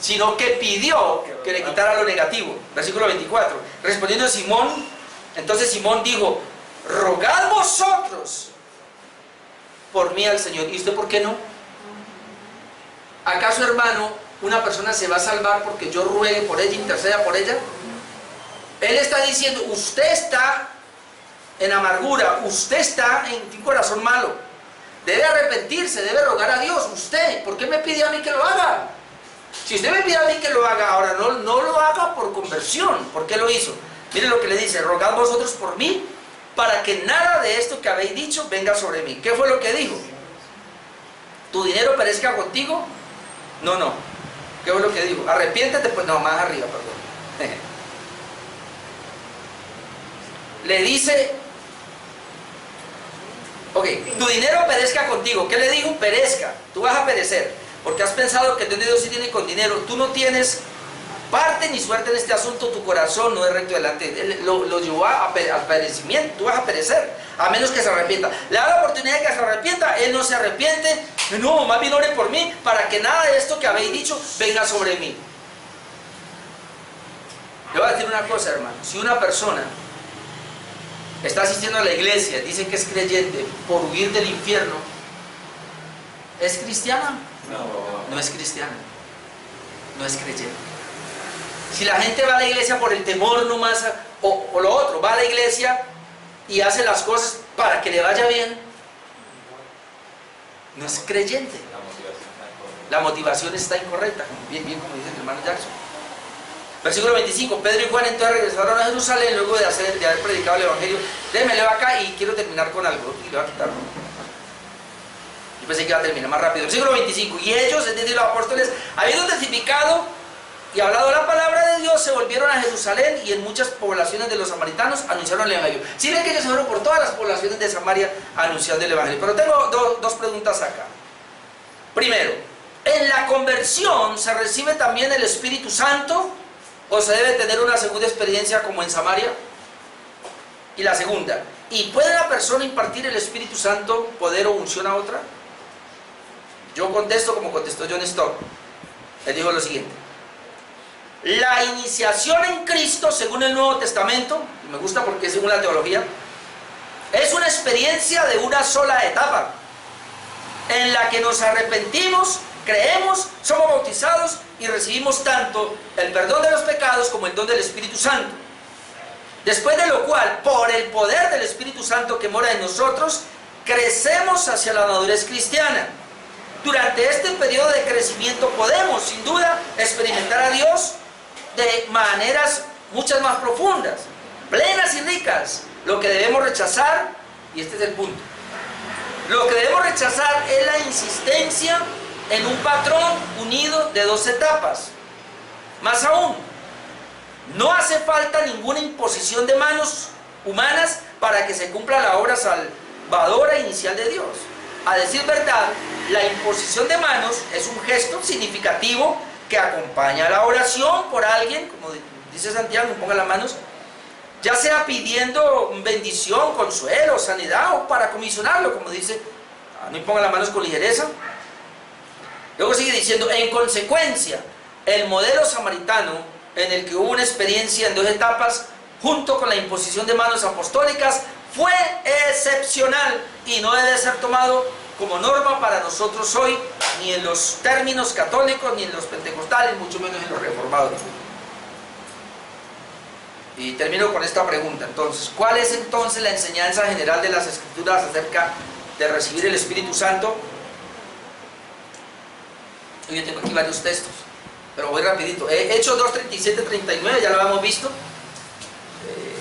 A: sino que pidió que le quitara lo negativo. Versículo 24. Respondiendo Simón, entonces Simón dijo: rogad vosotros por mí al Señor. ¿Y usted por qué no? ¿Acaso, hermano, una persona se va a salvar porque yo ruegue por ella, interceda por ella? Él está diciendo: usted está en amargura, usted está en un corazón malo, debe arrepentirse, debe rogar a Dios. Usted, ¿por qué me pide a mí que lo haga? Si usted me pide a mí que lo haga, ahora no lo haga por conversión. ¿Por qué lo hizo? Mire lo que le dice: rogad vosotros por mí, para que nada de esto que habéis dicho venga sobre mí. ¿Qué fue lo que dijo? ¿Tu dinero perezca contigo? No. ¿Qué fue lo que dijo? Arrepiéntete, pues no, más arriba, perdón. Le dice: ok, tu dinero perezca contigo. ¿Qué le dijo? Perezca, tú vas a perecer, porque has pensado que el Dios sí tiene con dinero. Tú no tienes parte ni suerte en este asunto, tu corazón no es recto delante. Él lo llevó al perecimiento, tú vas a perecer, a menos que se arrepienta. Le da la oportunidad de que se arrepienta, él no se arrepiente. No, más bien oren por mí, para que nada de esto que habéis dicho venga sobre mí. Le voy a decir una cosa, hermano: si una persona está asistiendo a la iglesia, dice que es creyente por huir del infierno, ¿es cristiana? No es cristiana, no es creyente. Si la gente va a la iglesia por el temor nomás, o lo otro, va a la iglesia y hace las cosas para que le vaya bien, no es creyente. La motivación está incorrecta, bien como dice el hermano Jackson. Versículo 25. Pedro y Juan entonces regresaron a Jerusalén luego de haber predicado el evangelio. Déjeme leer acá y quiero terminar con algo. Y le voy a quitar. Yo pensé que iba a terminar más rápido. Versículo 25. Y ellos, es decir, los apóstoles, habiendo testificado y hablado la palabra de Dios, se volvieron a Jerusalén, y en muchas poblaciones de los samaritanos anunciaron el evangelio. Si ven que ellos se fueron por todas las poblaciones de Samaria anunciando el evangelio. Pero tengo dos preguntas acá. Primero, ¿en la conversión se recibe también el Espíritu Santo, o se debe tener una segunda experiencia como en Samaria? Y la segunda, ¿y puede la persona impartir el Espíritu Santo, poder o unción a otra? Yo contesto como contestó John Stott. Él dijo lo siguiente: la iniciación en Cristo, según el Nuevo Testamento, y me gusta porque es según la teología, es una experiencia de una sola etapa, en la que nos arrepentimos, creemos, somos bautizados y recibimos tanto el perdón de los pecados como el don del Espíritu Santo. Después de lo cual, por el poder del Espíritu Santo que mora en nosotros, crecemos hacia la madurez cristiana. Durante este periodo de crecimiento podemos, sin duda, experimentar a Dios de maneras muchas más profundas, plenas y ricas. Lo que debemos rechazar, y este es el punto, lo que debemos rechazar es la insistencia en un patrón unido de dos etapas. Más aún, no hace falta ninguna imposición de manos humanas para que se cumpla la obra salvadora inicial de Dios. A decir verdad, la imposición de manos es un gesto significativo que acompaña la oración por alguien, como dice Santiago: ponga las manos, ya sea pidiendo bendición, consuelo, sanidad, o para comisionarlo, como dice, no imponga las manos con ligereza. Luego sigue diciendo: en consecuencia, el modelo samaritano, en el que hubo una experiencia en dos etapas, junto con la imposición de manos apostólicas, fue excepcional y no debe ser tomado como norma para nosotros hoy, ni en los términos católicos, ni en los pentecostales, mucho menos en los reformados. Y termino con esta pregunta entonces: ¿cuál es entonces la enseñanza general de las Escrituras acerca de recibir el Espíritu Santo? Yo tengo aquí varios textos, pero voy rapidito. Hechos 2, 37, 39, ya lo hemos visto.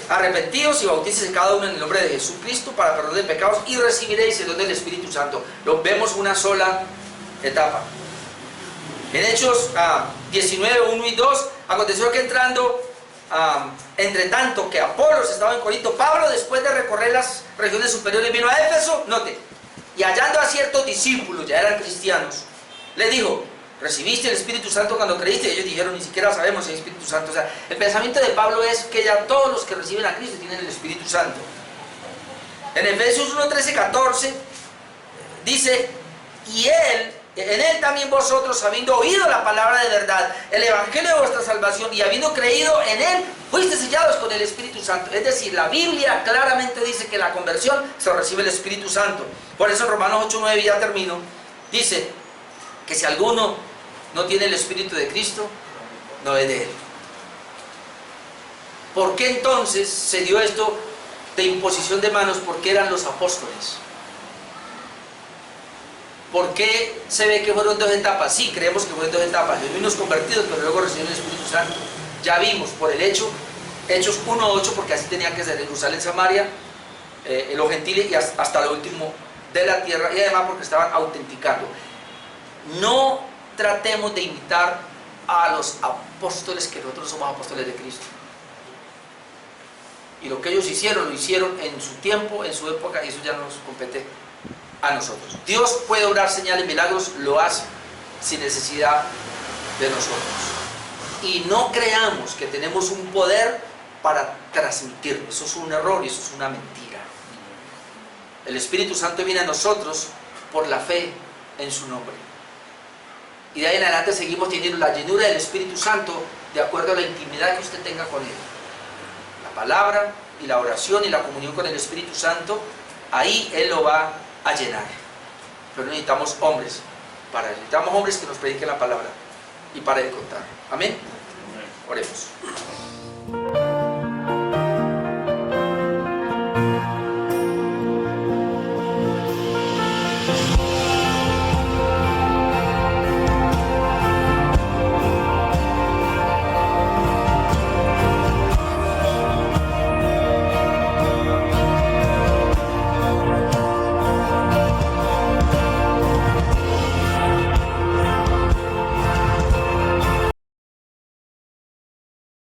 A: Arrepentíos y bautícese cada uno en el nombre de Jesucristo para perdón de pecados, y recibiréis el don del Espíritu Santo. Lo vemos una sola etapa. En Hechos 19, 1 y 2, aconteció que entrando, entre tanto que Apolos estaba en Corinto, Pablo, después de recorrer las regiones superiores, vino a Éfeso, note, y hallando a ciertos discípulos, ya eran cristianos, le dijo: ¿recibiste el Espíritu Santo cuando creíste? Y ellos dijeron: ni siquiera sabemos si hay Espíritu Santo. O sea, el pensamiento de Pablo es que ya todos los que reciben a Cristo tienen el Espíritu Santo. En Efesios 1, 13, 14 dice, y en él también vosotros, habiendo oído la palabra de verdad, el evangelio de vuestra salvación, y habiendo creído en él, fuiste sellados con el Espíritu Santo. Es decir, la Biblia claramente dice que la conversión se recibe el Espíritu Santo. Por eso en Romanos 8, 9, ya termino, dice que si alguno no tiene el Espíritu de Cristo, no es de él. ¿Por qué entonces se dio esto de imposición de manos? Porque eran los apóstoles. ¿Por qué se ve que fueron 2 etapas? Sí, creemos que fueron 2 etapas. Los mismos convertidos, pero luego recibieron el Espíritu Santo. Ya vimos por el hecho, Hechos 1:8, porque así tenía que ser Jerusalén, Samaria, los gentiles y hasta lo último de la tierra, y además porque estaban autenticando. No tratemos de imitar a los apóstoles, que nosotros somos apóstoles de Cristo. Y lo que ellos hicieron, lo hicieron en su tiempo, en su época, y eso ya no nos compete a nosotros. Dios puede obrar señales y milagros, lo hace sin necesidad de nosotros. Y no creamos que tenemos un poder para transmitirlo. Eso es un error y eso es una mentira. El Espíritu Santo viene a nosotros por la fe en su nombre. Y de ahí en adelante seguimos teniendo la llenura del Espíritu Santo de acuerdo a la intimidad que usted tenga con él. La palabra y la oración y la comunión con el Espíritu Santo, ahí él lo va a llenar. Pero necesitamos hombres necesitamos hombres que nos prediquen la palabra y para de contar. Amén. Oremos.